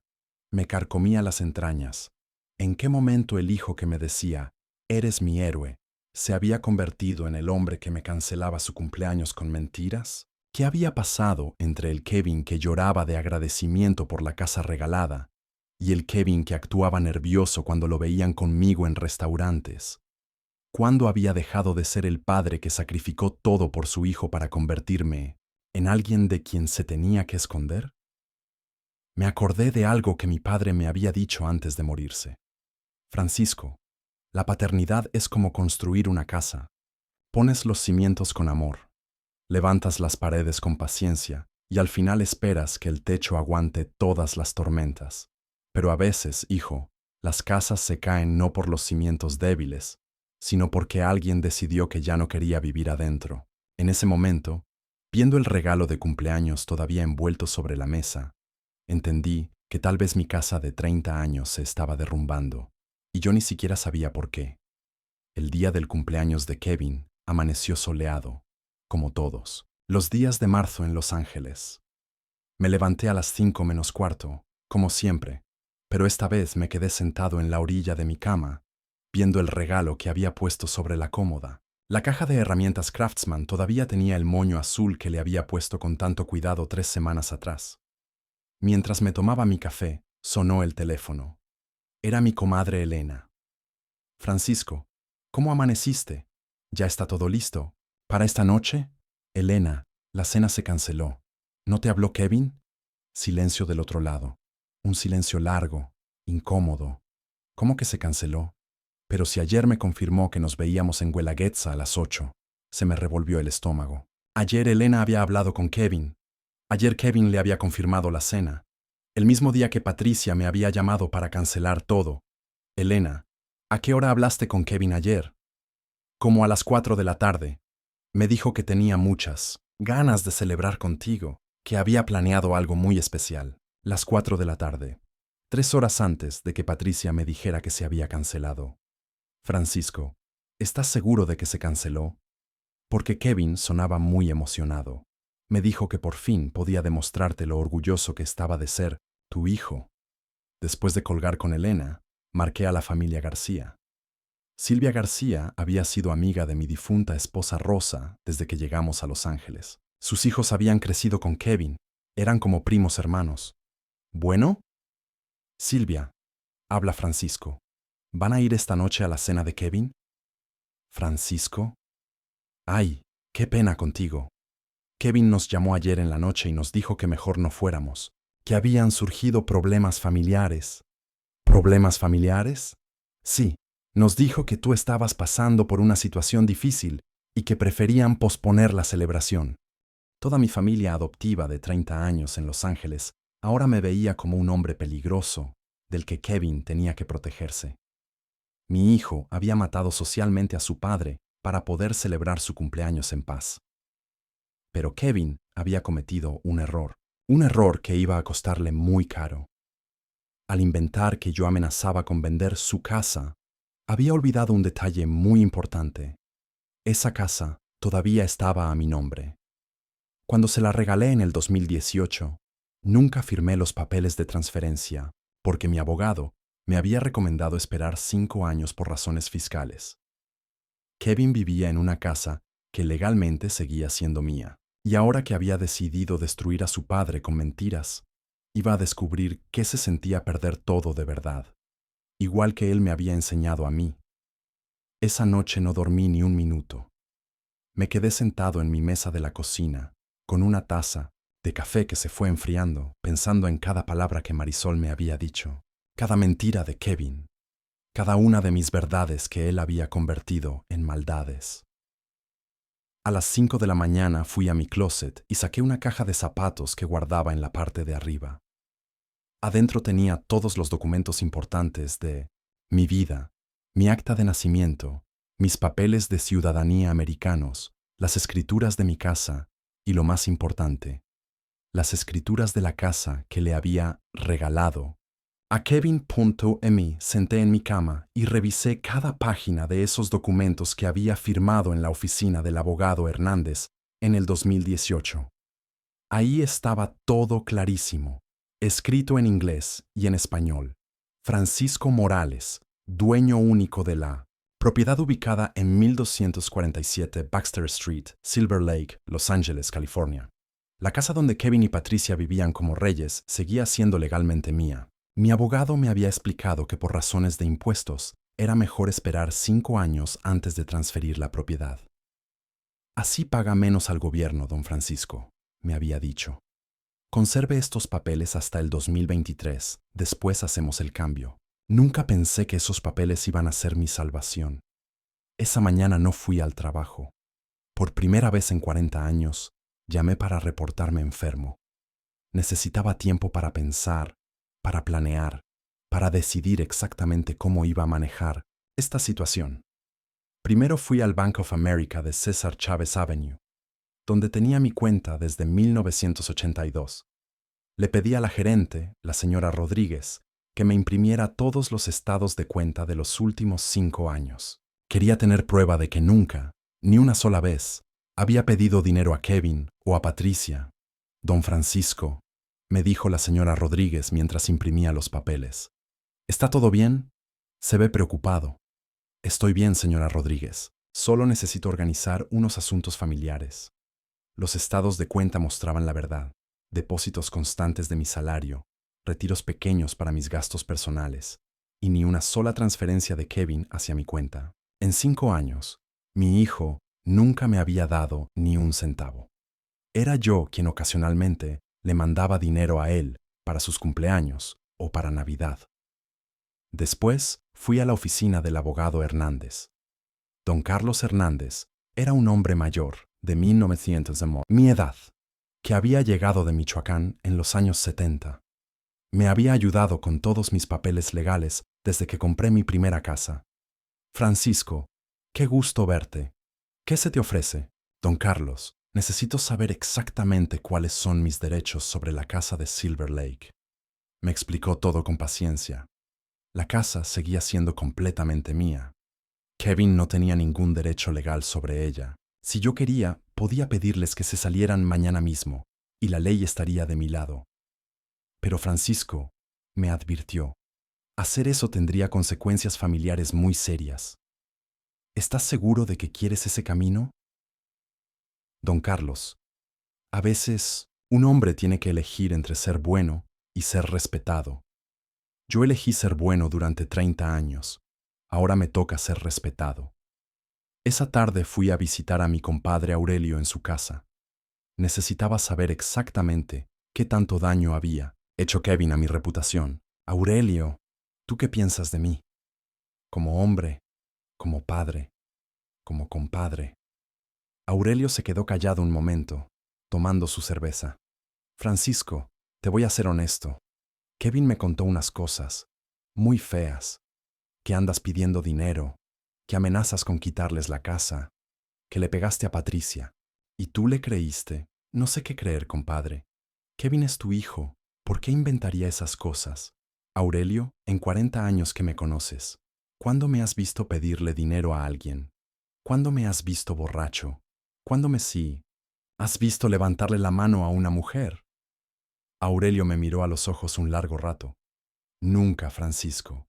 me carcomía las entrañas. ¿En qué momento el hijo que me decía, eres mi héroe, se había convertido en el hombre que me cancelaba su cumpleaños con mentiras? ¿Qué había pasado entre el Kevin que lloraba de agradecimiento por la casa regalada y el Kevin que actuaba nervioso cuando lo veían conmigo en restaurantes? ¿Cuándo había dejado de ser el padre que sacrificó todo por su hijo para convertirme en alguien de quien se tenía que esconder? Me acordé de algo que mi padre me había dicho antes de morirse. Francisco, la paternidad es como construir una casa. Pones los cimientos con amor, levantas las paredes con paciencia y al final esperas que el techo aguante todas las tormentas. Pero a veces, hijo, las casas se caen no por los cimientos débiles, sino porque alguien decidió que ya no quería vivir adentro. En ese momento, viendo el regalo de cumpleaños todavía envuelto sobre la mesa, entendí que tal vez mi casa de 30 años se estaba derrumbando, y yo ni siquiera sabía por qué. El día del cumpleaños de Kevin amaneció soleado, como todos los días de marzo en Los Ángeles. Me levanté a las 5 menos cuarto, como siempre, pero esta vez me quedé sentado en la orilla de mi cama, viendo el regalo que había puesto sobre la cómoda. La caja de herramientas Craftsman todavía tenía el moño azul que le había puesto con tanto cuidado 3 semanas atrás. Mientras me tomaba mi café, sonó el teléfono. Era mi comadre Elena. Francisco, ¿cómo amaneciste? ¿Ya está todo listo? ¿Para esta noche? Elena, la cena se canceló. ¿No te habló Kevin? Silencio del otro lado. Un silencio largo, incómodo. ¿Cómo que se canceló? Pero si ayer me confirmó que nos veíamos en Guelaguetza a las 8, se me revolvió el estómago. Ayer Elena había hablado con Kevin. Ayer Kevin le había confirmado la cena. El mismo día que Patricia me había llamado para cancelar todo. Elena, ¿a qué hora hablaste con Kevin ayer? Como a las 4 de la tarde. Me dijo que tenía muchas ganas de celebrar contigo, que había planeado algo muy especial. Las 4 de la tarde. 3 horas antes de que Patricia me dijera que se había cancelado. Francisco, ¿estás seguro de que se canceló? Porque Kevin sonaba muy emocionado. Me dijo que por fin podía demostrarte lo orgulloso que estaba de ser tu hijo. Después de colgar con Elena, marqué a la familia García. Silvia García había sido amiga de mi difunta esposa Rosa desde que llegamos a Los Ángeles. Sus hijos habían crecido con Kevin, eran como primos hermanos. ¿Bueno? Silvia, habla Francisco. ¿Van a ir esta noche a la cena de Kevin? Francisco. Ay, qué pena contigo. Kevin nos llamó ayer en la noche y nos dijo que mejor no fuéramos, que habían surgido problemas familiares. ¿Problemas familiares? Sí, nos dijo que tú estabas pasando por una situación difícil y que preferían posponer la celebración. Toda mi familia adoptiva de 30 años en Los Ángeles ahora me veía como un hombre peligroso, del que Kevin tenía que protegerse. Mi hijo había matado socialmente a su padre para poder celebrar su cumpleaños en paz. Pero Kevin había cometido un error que iba a costarle muy caro. Al inventar que yo amenazaba con vender su casa, había olvidado un detalle muy importante. Esa casa todavía estaba a mi nombre. Cuando se la regalé en el 2018, nunca firmé los papeles de transferencia, porque mi abogado me había recomendado esperar 5 años por razones fiscales. Kevin vivía en una casa que legalmente seguía siendo mía, y ahora que había decidido destruir a su padre con mentiras, iba a descubrir qué se sentía perder todo de verdad, igual que él me había enseñado a mí. Esa noche no dormí ni un minuto. Me quedé sentado en mi mesa de la cocina, con una taza de café que se fue enfriando, pensando en cada palabra que Marisol me había dicho, cada mentira de Kevin, cada una de mis verdades que él había convertido en maldades. A las 5 de la mañana fui a mi closet y saqué una caja de zapatos que guardaba en la parte de arriba. Adentro tenía todos los documentos importantes de mi vida, mi acta de nacimiento, mis papeles de ciudadanía americanos, las escrituras de mi casa y, lo más importante, las escrituras de la casa que le había regalado. A Kevin.me senté en mi cama y revisé cada página de esos documentos que había firmado en la oficina del abogado Hernández en el 2018. Ahí estaba todo clarísimo, escrito en inglés y en español. Francisco Morales, dueño único de la propiedad ubicada en 1247 Baxter Street, Silver Lake, Los Ángeles, California. La casa donde Kevin y Patricia vivían como reyes seguía siendo legalmente mía. Mi abogado me había explicado que por razones de impuestos era mejor esperar 5 años antes de transferir la propiedad. Así paga menos al gobierno, don Francisco, me había dicho. Conserve estos papeles hasta el 2023, después hacemos el cambio. Nunca pensé que esos papeles iban a ser mi salvación. Esa mañana no fui al trabajo. Por primera vez en 40 años, llamé para reportarme enfermo. Necesitaba tiempo para pensar, para planear, para decidir exactamente cómo iba a manejar esta situación. Primero fui al Bank of America de César Chávez Avenue, donde tenía mi cuenta desde 1982. Le pedí a la gerente, la señora Rodríguez, que me imprimiera todos los estados de cuenta de los últimos 5 años. Quería tener prueba de que nunca, ni una sola vez, había pedido dinero a Kevin o a Patricia. Don Francisco, me dijo la señora Rodríguez mientras imprimía los papeles. ¿Está todo bien? Se ve preocupado. Estoy bien, señora Rodríguez. Solo necesito organizar unos asuntos familiares. Los estados de cuenta mostraban la verdad. Depósitos constantes de mi salario, retiros pequeños para mis gastos personales, y ni una sola transferencia de Kevin hacia mi cuenta. En 5 años, mi hijo nunca me había dado ni un centavo. Era yo quien ocasionalmente le mandaba dinero a él para sus cumpleaños o para Navidad. Después fui a la oficina del abogado Hernández. Don Carlos Hernández era un hombre mayor, de 1900 de mi edad, que había llegado de Michoacán en los años 70. Me había ayudado con todos mis papeles legales desde que compré mi primera casa. Francisco, qué gusto verte. ¿Qué se te ofrece? Don Carlos, necesito saber exactamente cuáles son mis derechos sobre la casa de Silver Lake. Me explicó todo con paciencia. La casa seguía siendo completamente mía. Kevin no tenía ningún derecho legal sobre ella. Si yo quería, podía pedirles que se salieran mañana mismo, y la ley estaría de mi lado. Pero Francisco me advirtió. Hacer eso tendría consecuencias familiares muy serias. ¿Estás seguro de que quieres ese camino? Don Carlos, a veces un hombre tiene que elegir entre ser bueno y ser respetado. Yo elegí ser bueno durante 30 años. Ahora me toca ser respetado. Esa tarde fui a visitar a mi compadre Aurelio en su casa. Necesitaba saber exactamente qué tanto daño había hecho Kevin a mi reputación. Aurelio, ¿tú qué piensas de mí? Como hombre, como padre, como compadre. Aurelio se quedó callado un momento, tomando su cerveza. Francisco, te voy a ser honesto. Kevin me contó unas cosas muy feas, que andas pidiendo dinero, que amenazas con quitarles la casa, que le pegaste a Patricia. ¿Y tú le creíste? No sé qué creer, compadre. Kevin es tu hijo. ¿Por qué inventaría esas cosas? Aurelio, en 40 años que me conoces, ¿cuándo me has visto pedirle dinero a alguien? ¿Cuándo me has visto borracho? ¿Cuándo me has visto levantarle la mano a una mujer? Aurelio me miró a los ojos un largo rato. Nunca, Francisco.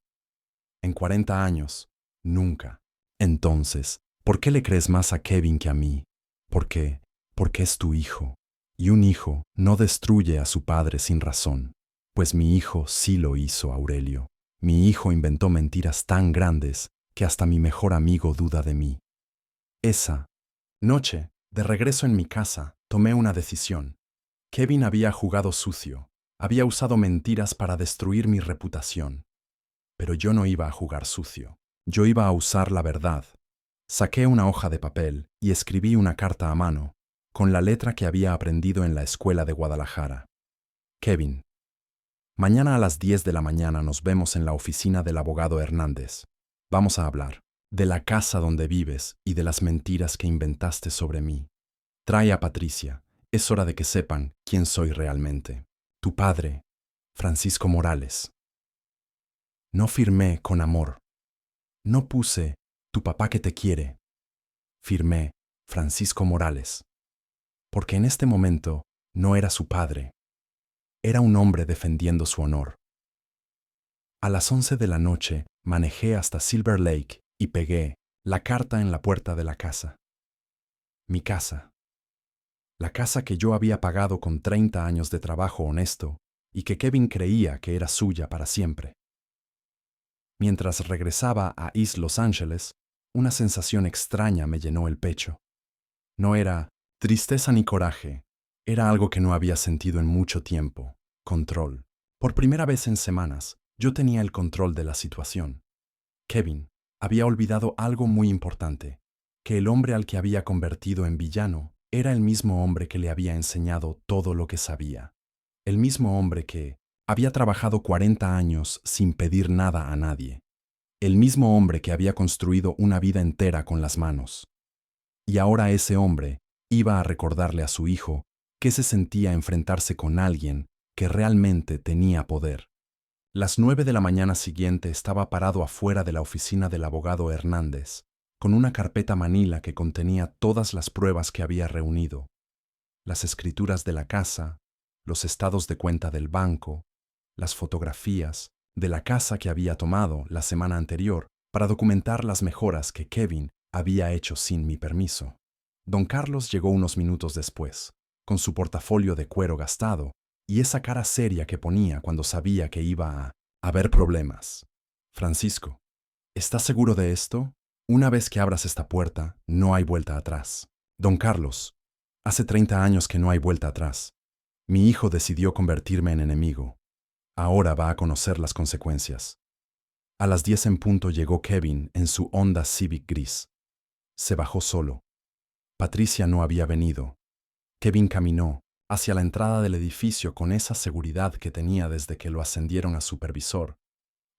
En 40 años, nunca. Entonces, ¿por qué le crees más a Kevin que a mí? ¿Por qué? Porque es tu hijo. Y un hijo no destruye a su padre sin razón. Pues mi hijo sí lo hizo, Aurelio. Mi hijo inventó mentiras tan grandes que hasta mi mejor amigo duda de mí. Esa noche, de regreso en mi casa, tomé una decisión. Kevin había jugado sucio, había usado mentiras para destruir mi reputación. Pero yo no iba a jugar sucio. Yo iba a usar la verdad. Saqué una hoja de papel y escribí una carta a mano, con la letra que había aprendido en la escuela de Guadalajara. Kevin, mañana a las 10 de la mañana nos vemos en la oficina del abogado Hernández. Vamos a hablar de la casa donde vives y de las mentiras que inventaste sobre mí. Trae a Patricia. Es hora de que sepan quién soy realmente. Tu padre, Francisco Morales. No firmé con amor. No puse tu papá que te quiere. Firmé Francisco Morales. Porque en este momento no era su padre. Era un hombre defendiendo su honor. A las 11 de la noche manejé hasta Silver Lake y pegué la carta en la puerta de la casa. Mi casa. La casa que yo había pagado con 30 años de trabajo honesto y que Kevin creía que era suya para siempre. Mientras regresaba a East Los Angeles, una sensación extraña me llenó el pecho. No era tristeza ni coraje, era algo que no había sentido en mucho tiempo: control. Por primera vez en semanas, yo tenía el control de la situación. Kevin había olvidado algo muy importante: que el hombre al que había convertido en villano era el mismo hombre que le había enseñado todo lo que sabía. El mismo hombre que había trabajado 40 años sin pedir nada a nadie. El mismo hombre que había construido una vida entera con las manos. Y ahora ese hombre iba a recordarle a su hijo que se sentía enfrentarse con alguien que realmente tenía poder. Las 9 de la mañana siguiente estaba parado afuera de la oficina del abogado Hernández, con una carpeta manila que contenía todas las pruebas que había reunido: las escrituras de la casa, los estados de cuenta del banco, las fotografías de la casa que había tomado la semana anterior para documentar las mejoras que Kevin había hecho sin mi permiso. Don Carlos llegó unos minutos después, con su portafolio de cuero gastado y esa cara seria que ponía cuando sabía que iba a haber problemas. Francisco, ¿estás seguro de esto? Una vez que abras esta puerta, no hay vuelta atrás. Don Carlos, hace 30 años que no hay vuelta atrás. Mi hijo decidió convertirme en enemigo. Ahora va a conocer las consecuencias. A las 10 en punto llegó Kevin en su Honda Civic gris. Se bajó solo. Patricia no había venido. Kevin caminó hacia la entrada del edificio con esa seguridad que tenía desde que lo ascendieron a supervisor.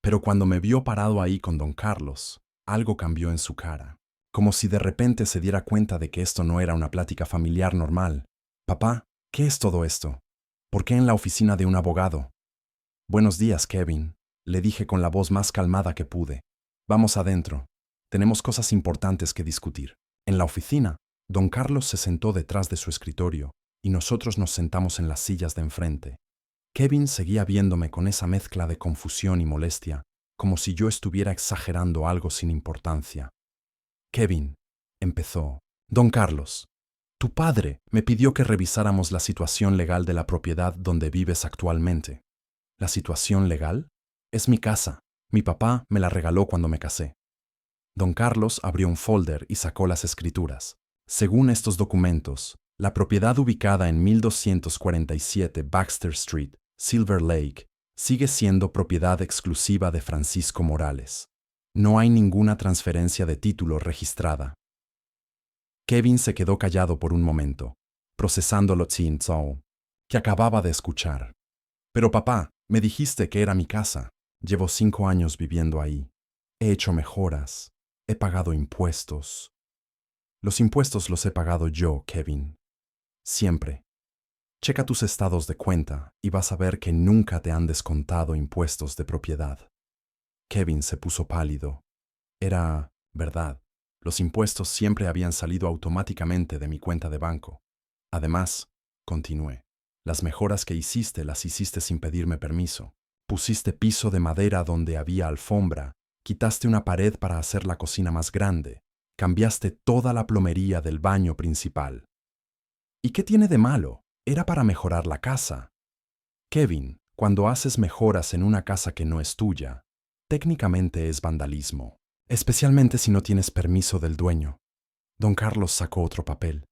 Pero cuando me vio parado ahí con don Carlos, algo cambió en su cara, como si de repente se diera cuenta de que esto no era una plática familiar normal. Papá, ¿qué es todo esto? ¿Por qué en la oficina de un abogado? Buenos días, Kevin, le dije con la voz más calmada que pude. Vamos adentro. Tenemos cosas importantes que discutir. En la oficina, don Carlos se sentó detrás de su escritorio y nosotros nos sentamos en las sillas de enfrente. Kevin seguía viéndome con esa mezcla de confusión y molestia, como si yo estuviera exagerando algo sin importancia. Kevin, empezó. Don Carlos, tu padre me pidió que revisáramos la situación legal de la propiedad donde vives actualmente. ¿La situación legal? Es mi casa. Mi papá me la regaló cuando me casé. Don Carlos abrió un folder y sacó las escrituras. Según estos documentos, la propiedad ubicada en 1247 Baxter Street, Silver Lake, sigue siendo propiedad exclusiva de Francisco Morales. No hay ninguna transferencia de título registrada. Kevin se quedó callado por un momento, procesando lo que acababa de escuchar. Pero papá, me dijiste que era mi casa. Llevo 5 años viviendo ahí. He hecho mejoras. He pagado impuestos. Los impuestos los he pagado yo, Kevin. Siempre. Checa tus estados de cuenta y vas a ver que nunca te han descontado impuestos de propiedad. Kevin se puso pálido. Era verdad. Los impuestos siempre habían salido automáticamente de mi cuenta de banco. Además, continué, las mejoras que hiciste las hiciste sin pedirme permiso. Pusiste piso de madera donde había alfombra, quitaste una pared para hacer la cocina más grande, cambiaste toda la plomería del baño principal. ¿Y qué tiene de malo? Era para mejorar la casa. Kevin, cuando haces mejoras en una casa que no es tuya, técnicamente es vandalismo, especialmente si no tienes permiso del dueño. Don Carlos sacó otro papel.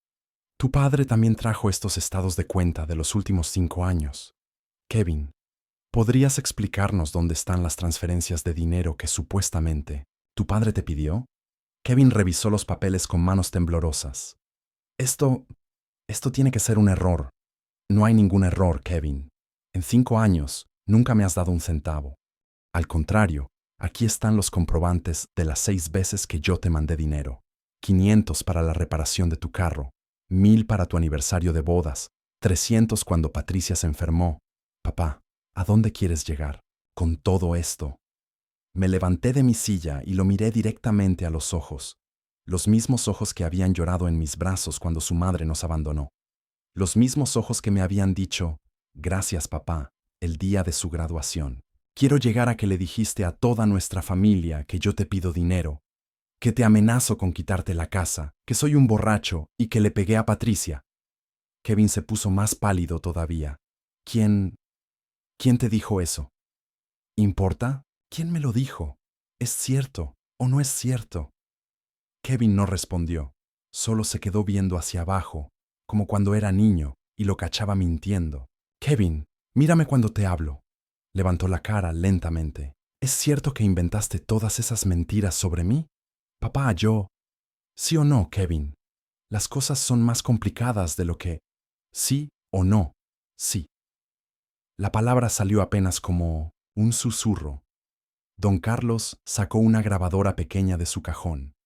Tu padre también trajo estos estados de cuenta de los últimos 5 años. Kevin, ¿Podrías explicarnos dónde están las transferencias de dinero que supuestamente tu padre te pidió? Kevin revisó los papeles con manos temblorosas. Esto tiene que ser un error. No hay ningún error, Kevin. En 5 años, nunca me has dado un centavo. Al contrario, aquí están los comprobantes de las 6 veces que yo te mandé dinero. 500 para la reparación de tu carro, 1000 para tu aniversario de bodas, 300 cuando Patricia se enfermó. Papá, ¿a dónde quieres llegar con todo esto? Me levanté de mi silla y lo miré directamente a los ojos, los mismos ojos que habían llorado en mis brazos cuando su madre nos abandonó, los mismos ojos que me habían dicho, gracias papá, el día de su graduación. Quiero llegar a que le dijiste a toda nuestra familia que yo te pido dinero, que te amenazo con quitarte la casa, que soy un borracho y que le pegué a Patricia. Kevin se puso más pálido todavía. ¿Quién te dijo eso? ¿Importa? ¿Quién me lo dijo? ¿Es cierto o no es cierto? Kevin no respondió, solo se quedó viendo hacia abajo, como cuando era niño y lo cachaba mintiendo. Kevin, mírame cuando te hablo. Levantó la cara lentamente. ¿Es cierto que inventaste todas esas mentiras sobre mí? Papá, yo... ¿Sí o no, Kevin? Las cosas son más complicadas de lo que... ¿Sí o no? Sí. La palabra salió apenas como un susurro. Don Carlos sacó una grabadora pequeña de su cajón.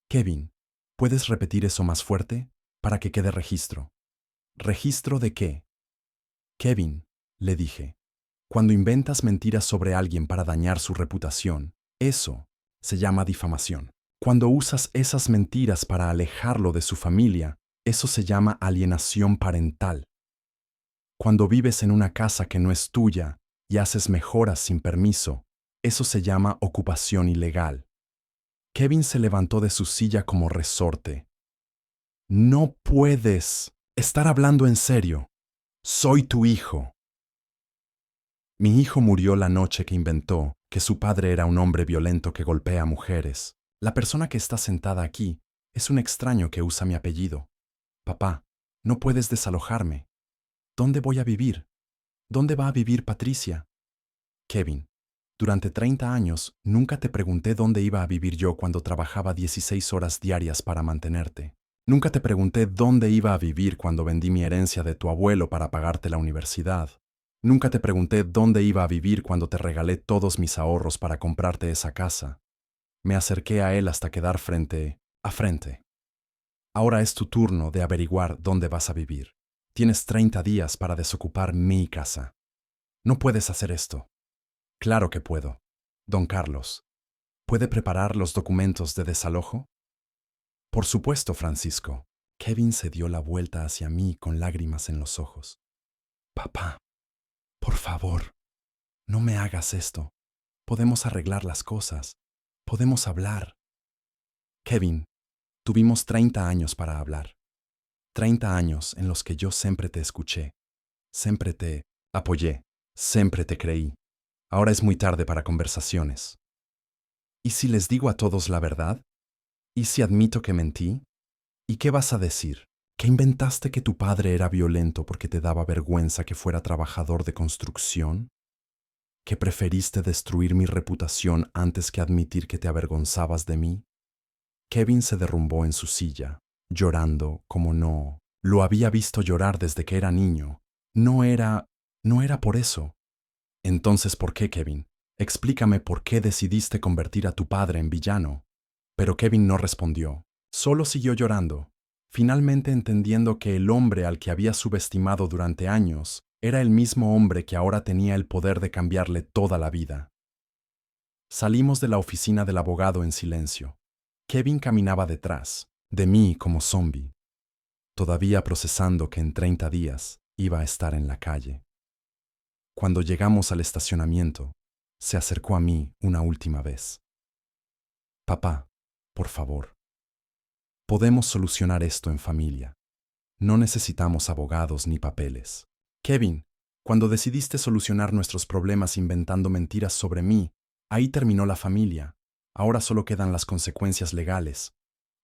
Kevin, ¿puedes repetir eso más fuerte para que quede registro? ¿Registro de qué? Kevin, le dije, cuando inventas mentiras sobre alguien para dañar su reputación, eso se llama difamación. Cuando usas esas mentiras para alejarlo de su familia, eso se llama alienación parental. Cuando vives en una casa que no es tuya y haces mejoras sin permiso, eso se llama ocupación ilegal. Kevin se levantó de su silla como resorte. No puedes estar hablando en serio. Soy tu hijo. Mi hijo murió la noche que inventó que su padre era un hombre violento que golpea a mujeres. La persona que está sentada aquí es un extraño que usa mi apellido. Papá, no puedes desalojarme. ¿Dónde voy a vivir? ¿Dónde va a vivir Patricia? Kevin, durante 30 años nunca te pregunté dónde iba a vivir yo cuando trabajaba 16 horas diarias para mantenerte. Nunca te pregunté dónde iba a vivir cuando vendí mi herencia de tu abuelo para pagarte la universidad. Nunca te pregunté dónde iba a vivir cuando te regalé todos mis ahorros para comprarte esa casa. Me acerqué a él hasta quedar frente a frente. Ahora es tu turno de averiguar dónde vas a vivir. Tienes 30 días para desocupar mi casa. No puedes hacer esto. Claro que puedo. Don Carlos, ¿puede preparar los documentos de desalojo? Por supuesto, Francisco. Kevin se dio la vuelta hacia mí con lágrimas en los ojos. Papá, por favor, no me hagas esto. Podemos arreglar las cosas. Podemos hablar. Kevin, tuvimos 30 años para hablar. 30 años en los que yo siempre te escuché. Siempre te apoyé. Siempre te creí. Ahora es muy tarde para conversaciones. ¿Y si les digo a todos la verdad? ¿Y si admito que mentí? ¿Y qué vas a decir? ¿Que inventaste que tu padre era violento porque te daba vergüenza que fuera trabajador de construcción? ¿Que preferiste destruir mi reputación antes que admitir que te avergonzabas de mí? Kevin se derrumbó en su silla, llorando como no lo había visto llorar desde que era niño. No era por eso. Entonces, ¿por qué, Kevin? Explícame por qué decidiste convertir a tu padre en villano. Pero Kevin no respondió. Solo siguió llorando, finalmente entendiendo que el hombre al que había subestimado durante años era el mismo hombre que ahora tenía el poder de cambiarle toda la vida. Salimos de la oficina del abogado en silencio. Kevin caminaba detrás, de mí como zombi, todavía procesando que en 30 días iba a estar en la calle. Cuando llegamos al estacionamiento, se acercó a mí una última vez. Papá, por favor, podemos solucionar esto en familia. No necesitamos abogados ni papeles. Kevin, cuando decidiste solucionar nuestros problemas inventando mentiras sobre mí, ahí terminó la familia. Ahora solo quedan las consecuencias legales.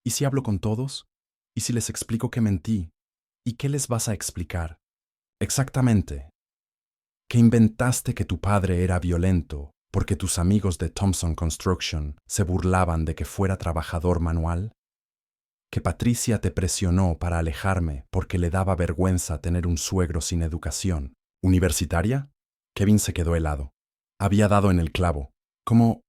¿Y si hablo con todos? ¿Y si les explico que mentí? ¿Y qué les vas a explicar? Exactamente. que inventaste que tu padre era violento porque tus amigos de Thompson Construction se burlaban de que fuera trabajador manual, que Patricia te presionó para alejarme porque le daba vergüenza tener un suegro sin educación. ¿Universitaria? Kevin se quedó helado. Había dado en el clavo. ¿Cómo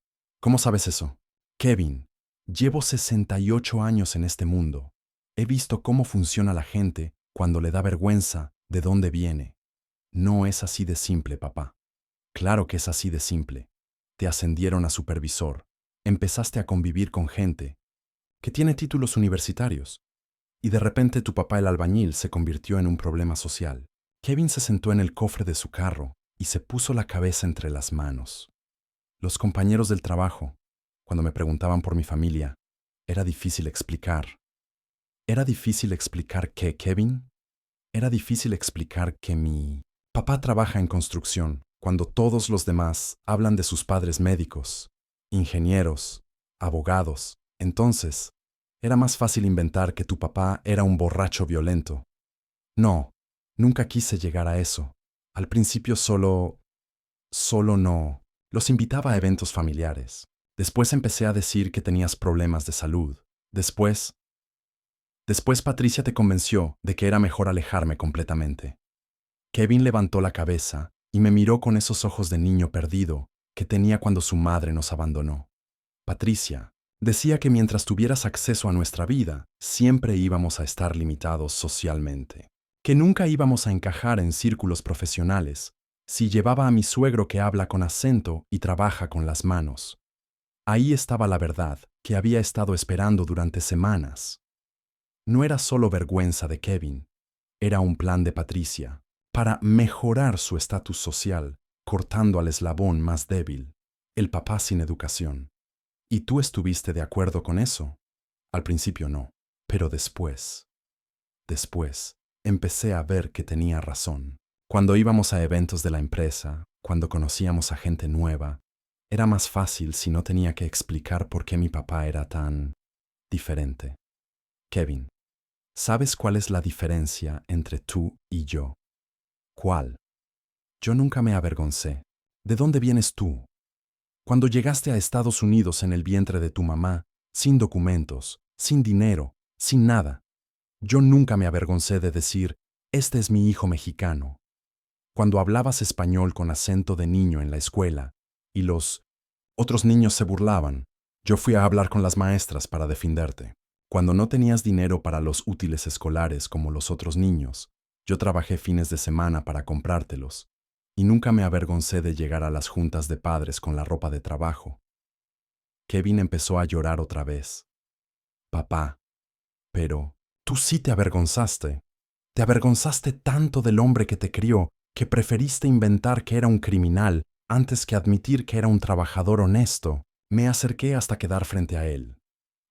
sabes eso? Kevin, llevo 68 años en este mundo. He visto cómo funciona la gente cuando le da vergüenza de dónde viene. No es así de simple, papá. Claro que es así de simple. Te ascendieron a supervisor. Empezaste a convivir con gente que tiene títulos universitarios. Y de repente tu papá el albañil se convirtió en un problema social. Kevin se sentó en el cofre de su carro y se puso la cabeza entre las manos. Los compañeros del trabajo, cuando me preguntaban por mi familia, era difícil explicar. Era difícil explicar que, Kevin, era difícil explicar que mi papá trabaja en construcción cuando todos los demás hablan de sus padres médicos, ingenieros, abogados. Entonces, era más fácil inventar que tu papá era un borracho violento. No, nunca quise llegar a eso. Al principio solo no. Los invitaba a eventos familiares. Después empecé a decir que tenías problemas de salud. Después Patricia te convenció de que era mejor alejarme completamente. Kevin levantó la cabeza y me miró con esos ojos de niño perdido que tenía cuando su madre nos abandonó. Patricia decía que mientras tuvieras acceso a nuestra vida, siempre íbamos a estar limitados socialmente, que nunca íbamos a encajar en círculos profesionales si llevaba a mi suegro que habla con acento y trabaja con las manos. Ahí estaba la verdad que había estado esperando durante semanas. No era solo vergüenza de Kevin, era un plan de Patricia para mejorar su estatus social, cortando al eslabón más débil, el papá sin educación. ¿Y tú estuviste de acuerdo con eso? Al principio no, pero después, empecé a ver que tenía razón. Cuando íbamos a eventos de la empresa, cuando conocíamos a gente nueva, era más fácil si no tenía que explicar por qué mi papá era tan diferente. Kevin, ¿sabes cuál es la diferencia entre tú y yo? ¿Cuál? Yo nunca me avergoncé. ¿De dónde vienes tú? Cuando llegaste a Estados Unidos en el vientre de tu mamá, sin documentos, sin dinero, sin nada, yo nunca me avergoncé de decir, este es mi hijo mexicano. Cuando hablabas español con acento de niño en la escuela y los otros niños se burlaban, yo fui a hablar con las maestras para defenderte. Cuando no tenías dinero para los útiles escolares como los otros niños, yo trabajé fines de semana para comprártelos, y nunca me avergoncé de llegar a las juntas de padres con la ropa de trabajo. Kevin empezó a llorar otra vez. Papá, pero tú sí te avergonzaste. Te avergonzaste tanto del hombre que te crió que preferiste inventar que era un criminal antes que admitir que era un trabajador honesto. Me acerqué hasta quedar frente a él.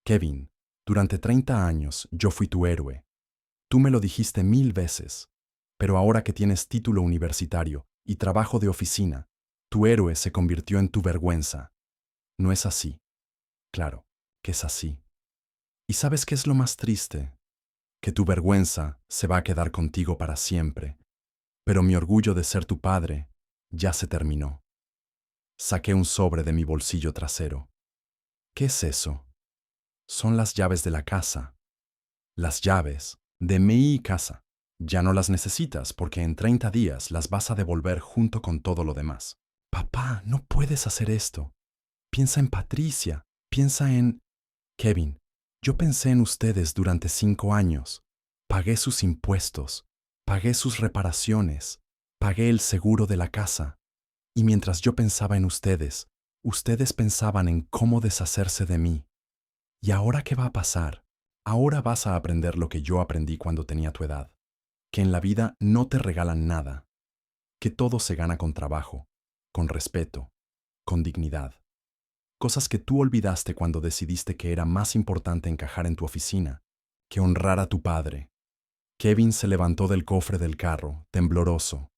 Kevin, durante 30 años yo fui tu héroe. Tú me lo dijiste 1000 veces, pero ahora que tienes título universitario y trabajo de oficina, tu héroe se convirtió en tu vergüenza. No es así. Claro, que es así. ¿Y sabes qué es lo más triste? Que tu vergüenza se va a quedar contigo para siempre, pero mi orgullo de ser tu padre ya se terminó. Saqué un sobre de mi bolsillo trasero. ¿Qué es eso? Son las llaves de la casa. Las llaves de mi casa. Ya no las necesitas porque en 30 días las vas a devolver junto con todo lo demás. Papá, no puedes hacer esto. Piensa en Patricia. Piensa en... Kevin, yo pensé en ustedes durante 5 años. Pagué sus impuestos. Pagué sus reparaciones. Pagué el seguro de la casa. Y mientras yo pensaba en ustedes, ustedes pensaban en cómo deshacerse de mí. ¿Y ahora qué va a pasar? Ahora vas a aprender lo que yo aprendí cuando tenía tu edad. Que en la vida no te regalan nada. Que todo se gana con trabajo, con respeto, con dignidad. Cosas que tú olvidaste cuando decidiste que era más importante encajar en tu oficina que honrar a tu padre. Kevin se levantó del cofre del carro, tembloroso.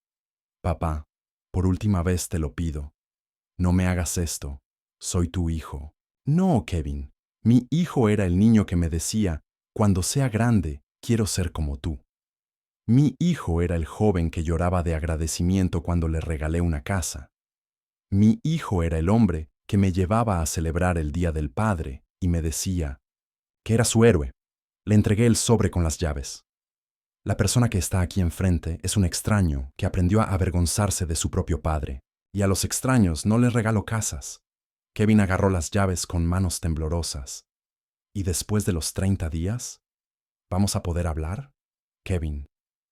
Papá, por última vez te lo pido. No me hagas esto. Soy tu hijo. No, Kevin. Mi hijo era el niño que me decía, cuando sea grande, quiero ser como tú. Mi hijo era el joven que lloraba de agradecimiento cuando le regalé una casa. Mi hijo era el hombre que me llevaba a celebrar el Día del Padre y me decía que era su héroe. Le entregué el sobre con las llaves. La persona que está aquí enfrente es un extraño que aprendió a avergonzarse de su propio padre, y a los extraños no les regalo casas. Kevin agarró las llaves con manos temblorosas. ¿Y después de los 30 días? ¿Vamos a poder hablar? Kevin,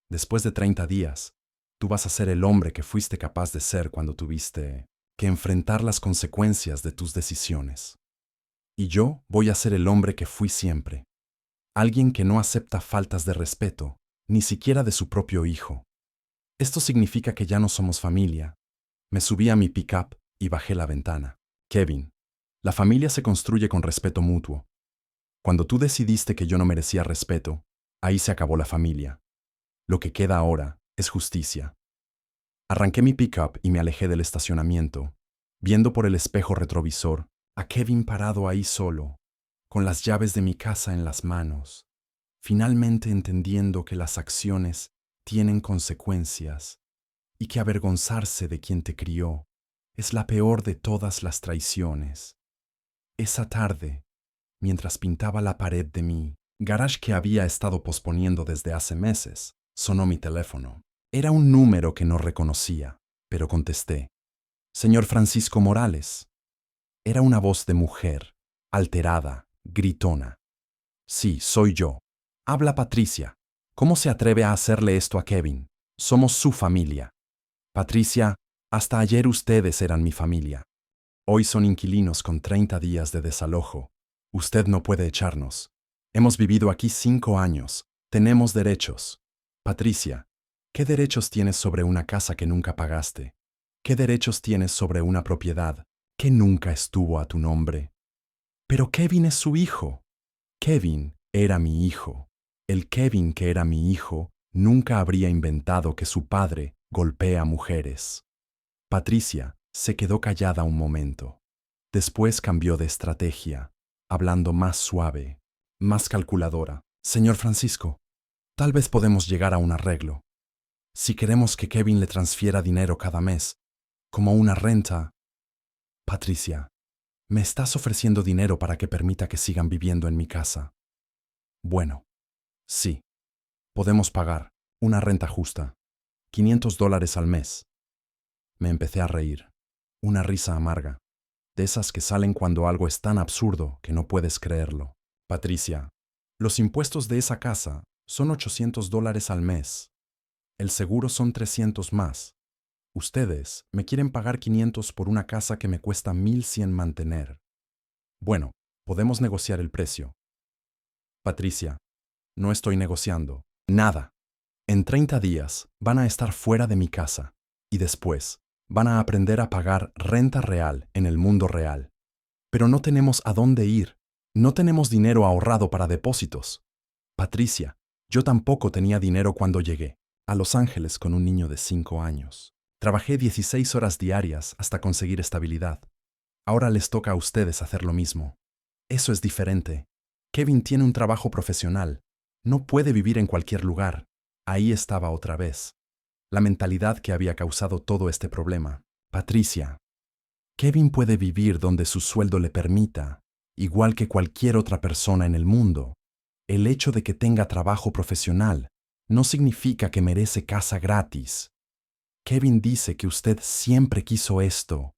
después de 30 días, tú vas a ser el hombre que fuiste capaz de ser cuando tuviste que enfrentar las consecuencias de tus decisiones. Y yo voy a ser el hombre que fui siempre. Alguien que no acepta faltas de respeto, ni siquiera de su propio hijo. Esto significa que ya no somos familia. Me subí a mi pick-up y bajé la ventana. Kevin, la familia se construye con respeto mutuo. Cuando tú decidiste que yo no merecía respeto, ahí se acabó la familia. Lo que queda ahora es justicia. Arranqué mi pick-up y me alejé del estacionamiento, viendo por el espejo retrovisor a Kevin parado ahí solo, con las llaves de mi casa en las manos, finalmente entendiendo que las acciones tienen consecuencias y que avergonzarse de quien te crió es la peor de todas las traiciones. Esa tarde, mientras pintaba la pared de mi garage que había estado posponiendo desde hace meses, sonó mi teléfono. Era un número que no reconocía, pero contesté. Señor Francisco Morales. Era una voz de mujer, alterada, gritona. Sí, soy yo. Habla Patricia. ¿Cómo se atreve a hacerle esto a Kevin? Somos su familia. Patricia, hasta ayer ustedes eran mi familia. Hoy son inquilinos con 30 días de desalojo. Usted no puede echarnos. Hemos vivido aquí 5 años. Tenemos derechos. Patricia, ¿qué derechos tienes sobre una casa que nunca pagaste? ¿Qué derechos tienes sobre una propiedad que nunca estuvo a tu nombre? Pero Kevin es su hijo. Kevin era mi hijo. El Kevin que era mi hijo nunca habría inventado que su padre golpea a mujeres. Patricia se quedó callada un momento. Después cambió de estrategia, hablando más suave, más calculadora. Señor Francisco, tal vez podemos llegar a un arreglo. Si queremos que Kevin le transfiera dinero cada mes, como una renta. Patricia, me estás ofreciendo dinero para que permita que sigan viviendo en mi casa. Bueno, sí. Podemos pagar una renta justa. $500 al mes. Me empecé a reír. Una risa amarga. De esas que salen cuando algo es tan absurdo que no puedes creerlo. Patricia, los impuestos de esa casa son $800 al mes. El seguro son 300 más. Ustedes me quieren pagar 500 por una casa que me cuesta 1,100 mantener. Bueno, podemos negociar el precio. Patricia, no estoy negociando. Nada. En 30 días van a estar fuera de mi casa y después van a aprender a pagar renta real en el mundo real. Pero no tenemos a dónde ir. No tenemos dinero ahorrado para depósitos. Patricia, yo tampoco tenía dinero cuando llegué a Los Ángeles con un niño de 5 años. Trabajé 16 horas diarias hasta conseguir estabilidad. Ahora les toca a ustedes hacer lo mismo. Eso es diferente. Kevin tiene un trabajo profesional. No puede vivir en cualquier lugar. Ahí estaba otra vez. La mentalidad que había causado todo este problema. Patricia, Kevin puede vivir donde su sueldo le permita, igual que cualquier otra persona en el mundo. El hecho de que tenga trabajo profesional no significa que merece casa gratis. Kevin dice que usted siempre quiso esto,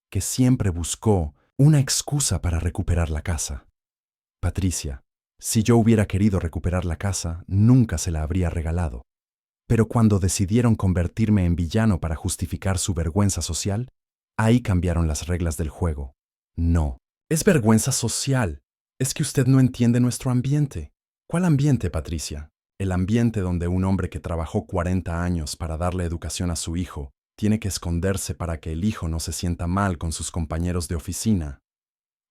que siempre buscó una excusa para recuperar la casa. Patricia, si yo hubiera querido recuperar la casa, nunca se la habría regalado. Pero cuando decidieron convertirme en villano para justificar su vergüenza social, ahí cambiaron las reglas del juego. No, es vergüenza social. Es que usted no entiende nuestro ambiente. ¿Cuál ambiente, Patricia? El ambiente donde un hombre que trabajó 40 años para darle educación a su hijo tiene que esconderse para que el hijo no se sienta mal con sus compañeros de oficina.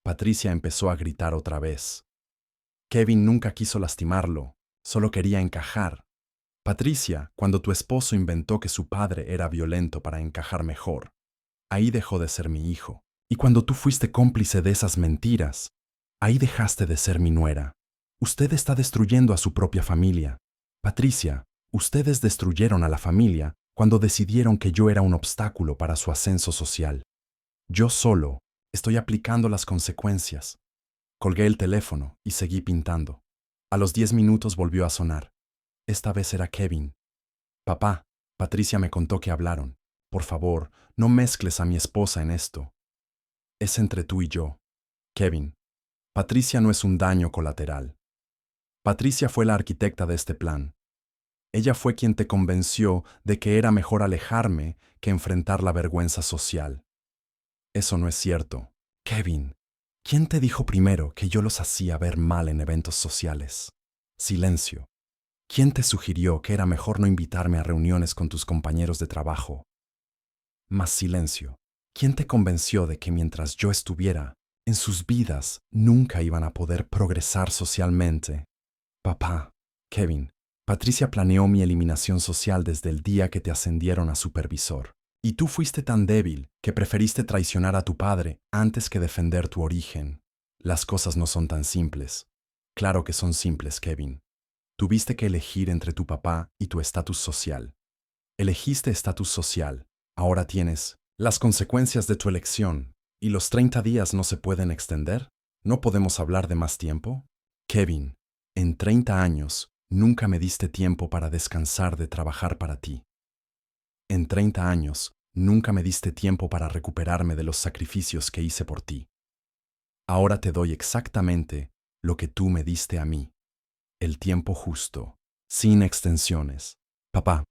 Patricia empezó a gritar otra vez. Kevin nunca quiso lastimarlo, solo quería encajar. Patricia, cuando tu esposo inventó que su padre era violento para encajar mejor, ahí dejó de ser mi hijo. Y cuando tú fuiste cómplice de esas mentiras, ahí dejaste de ser mi nuera. Usted está destruyendo a su propia familia. Patricia, Ustedes destruyeron a la familia cuando decidieron que yo era un obstáculo para su ascenso social. Yo solo estoy aplicando las consecuencias. Colgué el teléfono y seguí pintando. A los 10 minutos volvió a sonar. Esta vez era Kevin. Papá, Patricia me contó que hablaron. Por favor, no mezcles a mi esposa en esto. Es entre tú y yo. Kevin, Patricia no es un daño colateral. Patricia fue la arquitecta de este plan. Ella fue quien te convenció de que era mejor alejarme que enfrentar la vergüenza social. Eso no es cierto. Kevin, ¿quién te dijo primero que yo los hacía ver mal en eventos sociales? Silencio. ¿Quién te sugirió que era mejor no invitarme a reuniones con tus compañeros de trabajo? Más silencio. ¿Quién te convenció de que mientras yo estuviera, en sus vidas nunca iban a poder progresar socialmente? Papá, Kevin, Patricia planeó mi eliminación social desde el día que te ascendieron a supervisor. Y tú fuiste tan débil que preferiste traicionar a tu padre antes que defender tu origen. Las cosas no son tan simples. Claro que son simples, Kevin. Tuviste que elegir entre tu papá y tu estatus social. Elegiste estatus social. Ahora tienes las consecuencias de tu elección. ¿Y los 30 días no se pueden extender? ¿No podemos hablar de más tiempo? Kevin, en 30 años nunca me diste tiempo para descansar de trabajar para ti. En 30 años nunca me diste tiempo para recuperarme de los sacrificios que hice por ti. Ahora te doy exactamente lo que tú me diste a mí. El tiempo justo, sin extensiones. Papá,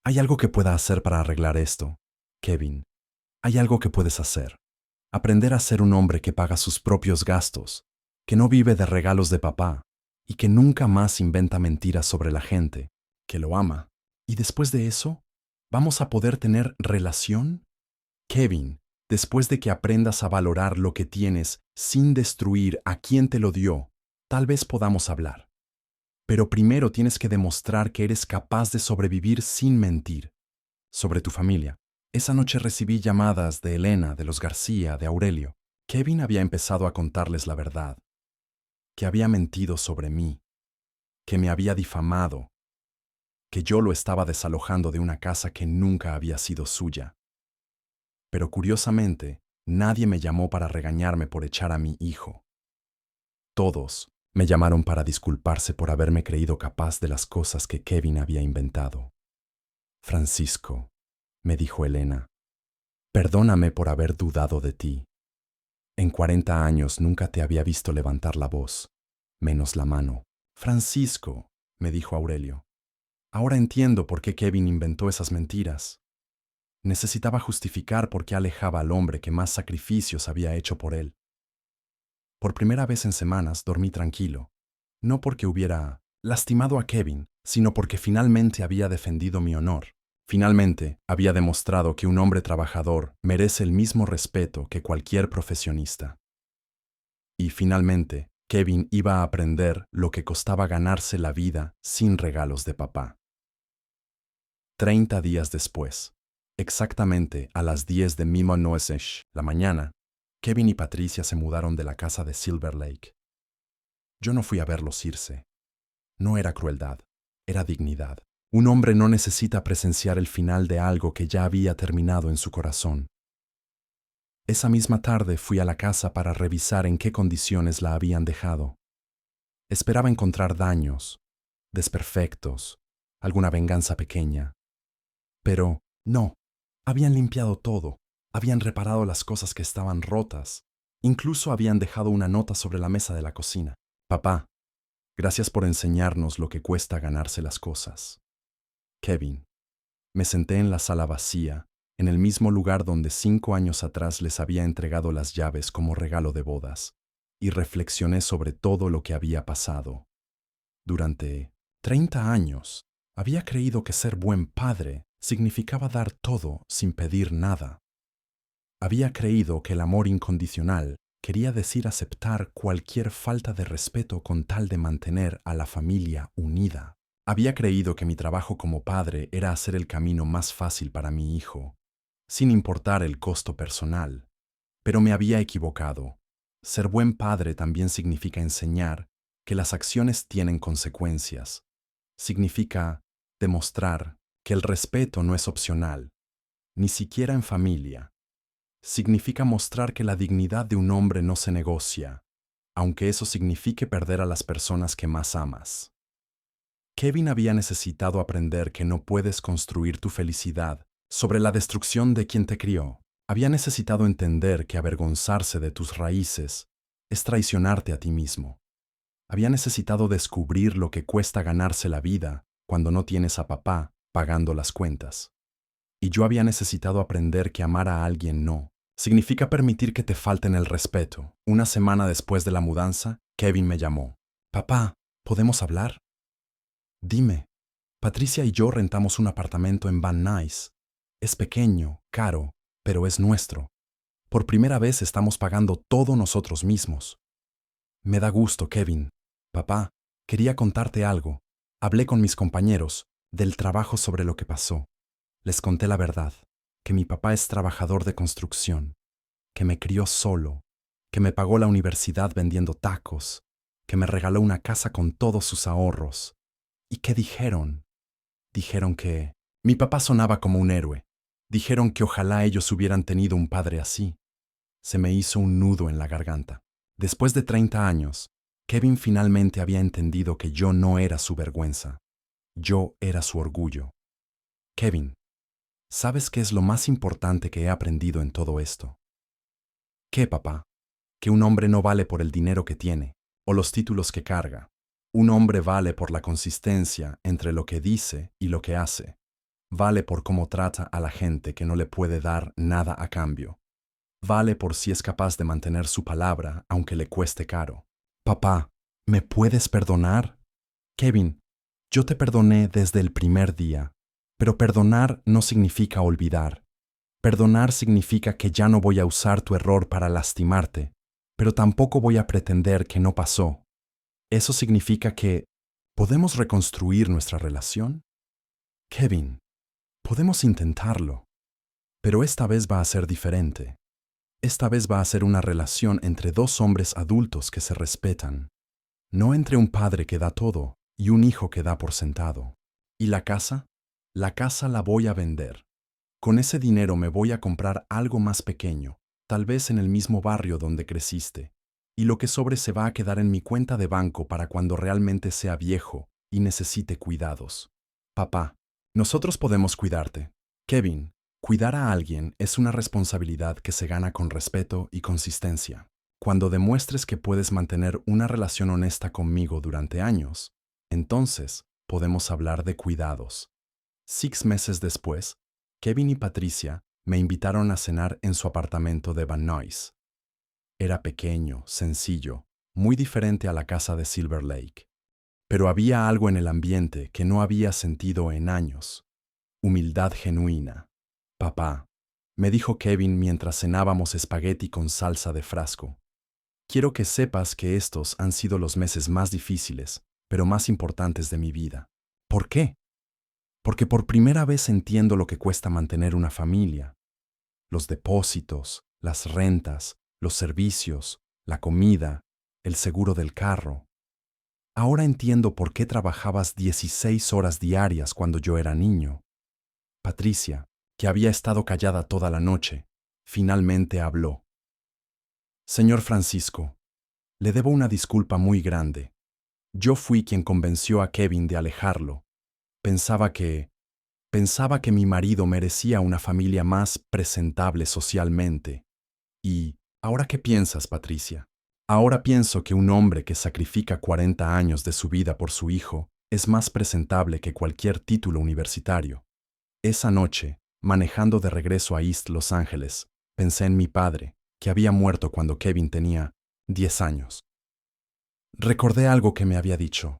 ¿hay algo que pueda hacer para arreglar esto? Kevin, hay algo que puedes hacer. Aprender a ser un hombre que paga sus propios gastos, que no vive de regalos de papá y que nunca más inventa mentiras sobre la gente, que lo ama. Y después de eso, ¿vamos a poder tener relación? Kevin, después de que aprendas a valorar lo que tienes sin destruir a quien te lo dio, tal vez podamos hablar. Pero primero tienes que demostrar que eres capaz de sobrevivir sin mentir. Sobre tu familia. Esa noche recibí llamadas de Elena, de los García, de Aurelio. Kevin había empezado a contarles la verdad, que había mentido sobre mí, que me había difamado, que yo lo estaba desalojando de una casa que nunca había sido suya. Pero curiosamente, nadie me llamó para regañarme por echar a mi hijo. Todos me llamaron para disculparse por haberme creído capaz de las cosas que Kevin había inventado. Francisco, me dijo Elena, perdóname por haber dudado de ti. En 40 años nunca te había visto levantar la voz, menos la mano. Francisco, me dijo Aurelio, ahora entiendo por qué Kevin inventó esas mentiras. Necesitaba justificar por qué alejaba al hombre que más sacrificios había hecho por él. Por primera vez en semanas dormí tranquilo, no porque hubiera lastimado a Kevin, sino porque finalmente había defendido mi honor. Finalmente había demostrado que un hombre trabajador merece el mismo respeto que cualquier profesionista. Y finalmente, Kevin iba a aprender lo que costaba ganarse la vida sin regalos de papá. 30 días después, exactamente a las 10 de la mañana, Kevin y Patricia se mudaron de la casa de Silver Lake. Yo no fui a verlos irse. No era crueldad, era dignidad. Un hombre no necesita presenciar el final de algo que ya había terminado en su corazón. Esa misma tarde fui a la casa para revisar en qué condiciones la habían dejado. Esperaba encontrar daños, desperfectos, alguna venganza pequeña. Pero no, habían limpiado todo, habían reparado las cosas que estaban rotas, incluso habían dejado una nota sobre la mesa de la cocina. Papá, gracias por enseñarnos lo que cuesta ganarse las cosas. Kevin. Me senté en la sala vacía, en el mismo lugar donde 5 años atrás les había entregado las llaves como regalo de bodas, y reflexioné sobre todo lo que había pasado. Durante 30 años, había creído que ser buen padre significaba dar todo sin pedir nada. Había creído que el amor incondicional quería decir aceptar cualquier falta de respeto con tal de mantener a la familia unida. Había creído que mi trabajo como padre era hacer el camino más fácil para mi hijo, sin importar el costo personal. Pero me había equivocado. Ser buen padre también significa enseñar que las acciones tienen consecuencias. Significa demostrar que el respeto no es opcional, ni siquiera en familia. Significa mostrar que la dignidad de un hombre no se negocia, aunque eso signifique perder a las personas que más amas. Kevin había necesitado aprender que no puedes construir tu felicidad sobre la destrucción de quien te crió. Había necesitado entender que avergonzarse de tus raíces es traicionarte a ti mismo. Había necesitado descubrir lo que cuesta ganarse la vida cuando no tienes a papá pagando las cuentas. Y yo había necesitado aprender que amar a alguien no significa permitir que te falten el respeto. Una semana después de la mudanza, Kevin me llamó. Papá, ¿podemos hablar? Dime. Patricia y yo rentamos un apartamento en Van Nuys. Es pequeño, caro, pero es nuestro. Por primera vez estamos pagando todo nosotros mismos. Me da gusto, Kevin. Papá, quería contarte algo. Hablé con mis compañeros del trabajo sobre lo que pasó. Les conté la verdad, que mi papá es trabajador de construcción, que me crió solo, que me pagó la universidad vendiendo tacos, que me regaló una casa con todos sus ahorros. ¿Y qué dijeron? Dijeron que mi papá sonaba como un héroe. Dijeron que ojalá ellos hubieran tenido un padre así. Se me hizo un nudo en la garganta. Después de 30 años, Kevin finalmente había entendido que yo no era su vergüenza. Yo era su orgullo. Kevin, ¿sabes qué es lo más importante que he aprendido en todo esto? ¿Qué, papá? Que un hombre no vale por el dinero que tiene o los títulos que carga. Un hombre vale por la consistencia entre lo que dice y lo que hace. Vale por cómo trata a la gente que no le puede dar nada a cambio. Vale por si es capaz de mantener su palabra aunque le cueste caro. Papá, ¿me puedes perdonar? Kevin, yo te perdoné desde el primer día, pero perdonar no significa olvidar. Perdonar significa que ya no voy a usar tu error para lastimarte, pero tampoco voy a pretender que no pasó. Eso significa que ¿podemos reconstruir nuestra relación? Kevin, podemos intentarlo, pero esta vez va a ser diferente. Esta vez va a ser una relación entre dos hombres adultos que se respetan, no entre un padre que da todo y un hijo que da por sentado. ¿Y la casa? La casa la voy a vender. Con ese dinero me voy a comprar algo más pequeño, tal vez en el mismo barrio donde creciste, y lo que sobre se va a quedar en mi cuenta de banco para cuando realmente sea viejo y necesite cuidados. Papá, nosotros podemos cuidarte. Kevin, cuidar a alguien es una responsabilidad que se gana con respeto y consistencia. Cuando demuestres que puedes mantener una relación honesta conmigo durante años, entonces podemos hablar de cuidados. 6 meses después, Kevin y Patricia me invitaron a cenar en su apartamento de Van Nuys. Era pequeño, sencillo, muy diferente a la casa de Silver Lake. Pero había algo en el ambiente que no había sentido en años. Humildad genuina. Papá, me dijo Kevin mientras cenábamos espagueti con salsa de frasco. Quiero que sepas que estos han sido los meses más difíciles, pero más importantes de mi vida. ¿Por qué? Porque por primera vez entiendo lo que cuesta mantener una familia. Los depósitos, las rentas, los servicios, la comida, el seguro del carro. Ahora entiendo por qué trabajabas 16 horas diarias cuando yo era niño. Patricia, que había estado callada toda la noche, finalmente habló. Señor Francisco, le debo una disculpa muy grande. Yo fui quien convenció a Kevin de alejarlo. Pensaba que mi marido merecía una familia más presentable socialmente. ¿Y ahora qué piensas, Patricia? Ahora pienso que un hombre que sacrifica 40 años de su vida por su hijo es más presentable que cualquier título universitario. Esa noche, manejando de regreso a East Los Ángeles, pensé en mi padre, que había muerto cuando Kevin tenía 10 años. Recordé algo que me había dicho.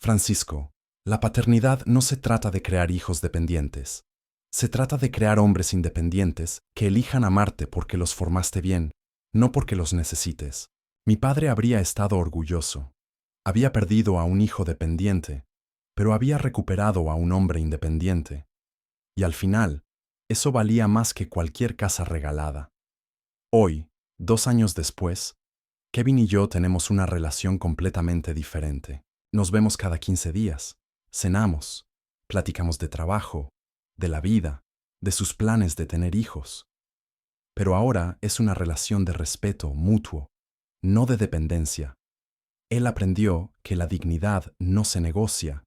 Francisco, la paternidad no se trata de crear hijos dependientes. Se trata de crear hombres independientes que elijan amarte porque los formaste bien, no porque los necesites. Mi padre habría estado orgulloso. Había perdido a un hijo dependiente, pero había recuperado a un hombre independiente. Y al final, eso valía más que cualquier casa regalada. Hoy, 2 años después, Kevin y yo tenemos una relación completamente diferente. Nos vemos cada 15 días, cenamos, Platicamos de trabajo, de la vida, de sus planes de tener hijos. Pero ahora es una relación de respeto mutuo, no de dependencia. Él aprendió que la dignidad no se negocia,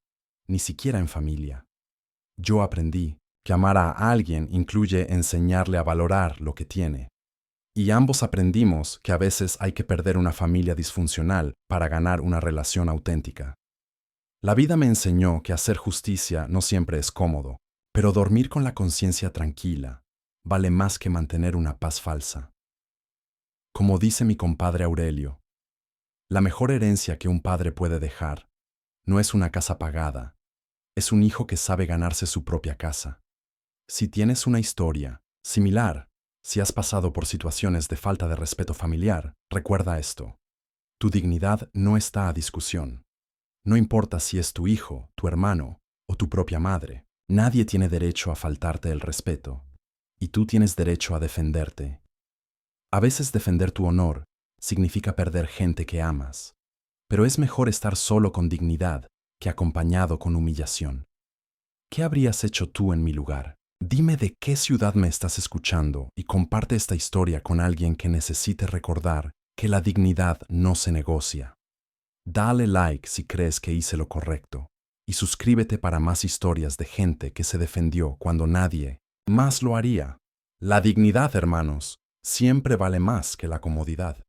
ni siquiera en familia. Yo aprendí que amar a alguien incluye enseñarle a valorar lo que tiene. Y ambos aprendimos que a veces hay que perder una familia disfuncional para ganar una relación auténtica. La vida me enseñó que hacer justicia no siempre es cómodo, pero dormir con la conciencia tranquila vale más que mantener una paz falsa. Como dice mi compadre Aurelio, la mejor herencia que un padre puede dejar no es una casa pagada, es un hijo que sabe ganarse su propia casa. Si tienes una historia similar, si has pasado por situaciones de falta de respeto familiar, recuerda esto. Tu dignidad no está a discusión. No importa si es tu hijo, tu hermano o tu propia madre. Nadie tiene derecho a faltarte el respeto, y tú tienes derecho a defenderte. A veces defender tu honor significa perder gente que amas, pero es mejor estar solo con dignidad que acompañado con humillación. ¿Qué habrías hecho tú en mi lugar? Dime de qué ciudad me estás escuchando y comparte esta historia con alguien que necesite recordar que la dignidad no se negocia. Dale like si crees que hice lo correcto y suscríbete para más historias de gente que se defendió cuando nadie más lo haría. La dignidad, hermanos, siempre vale más que la comodidad.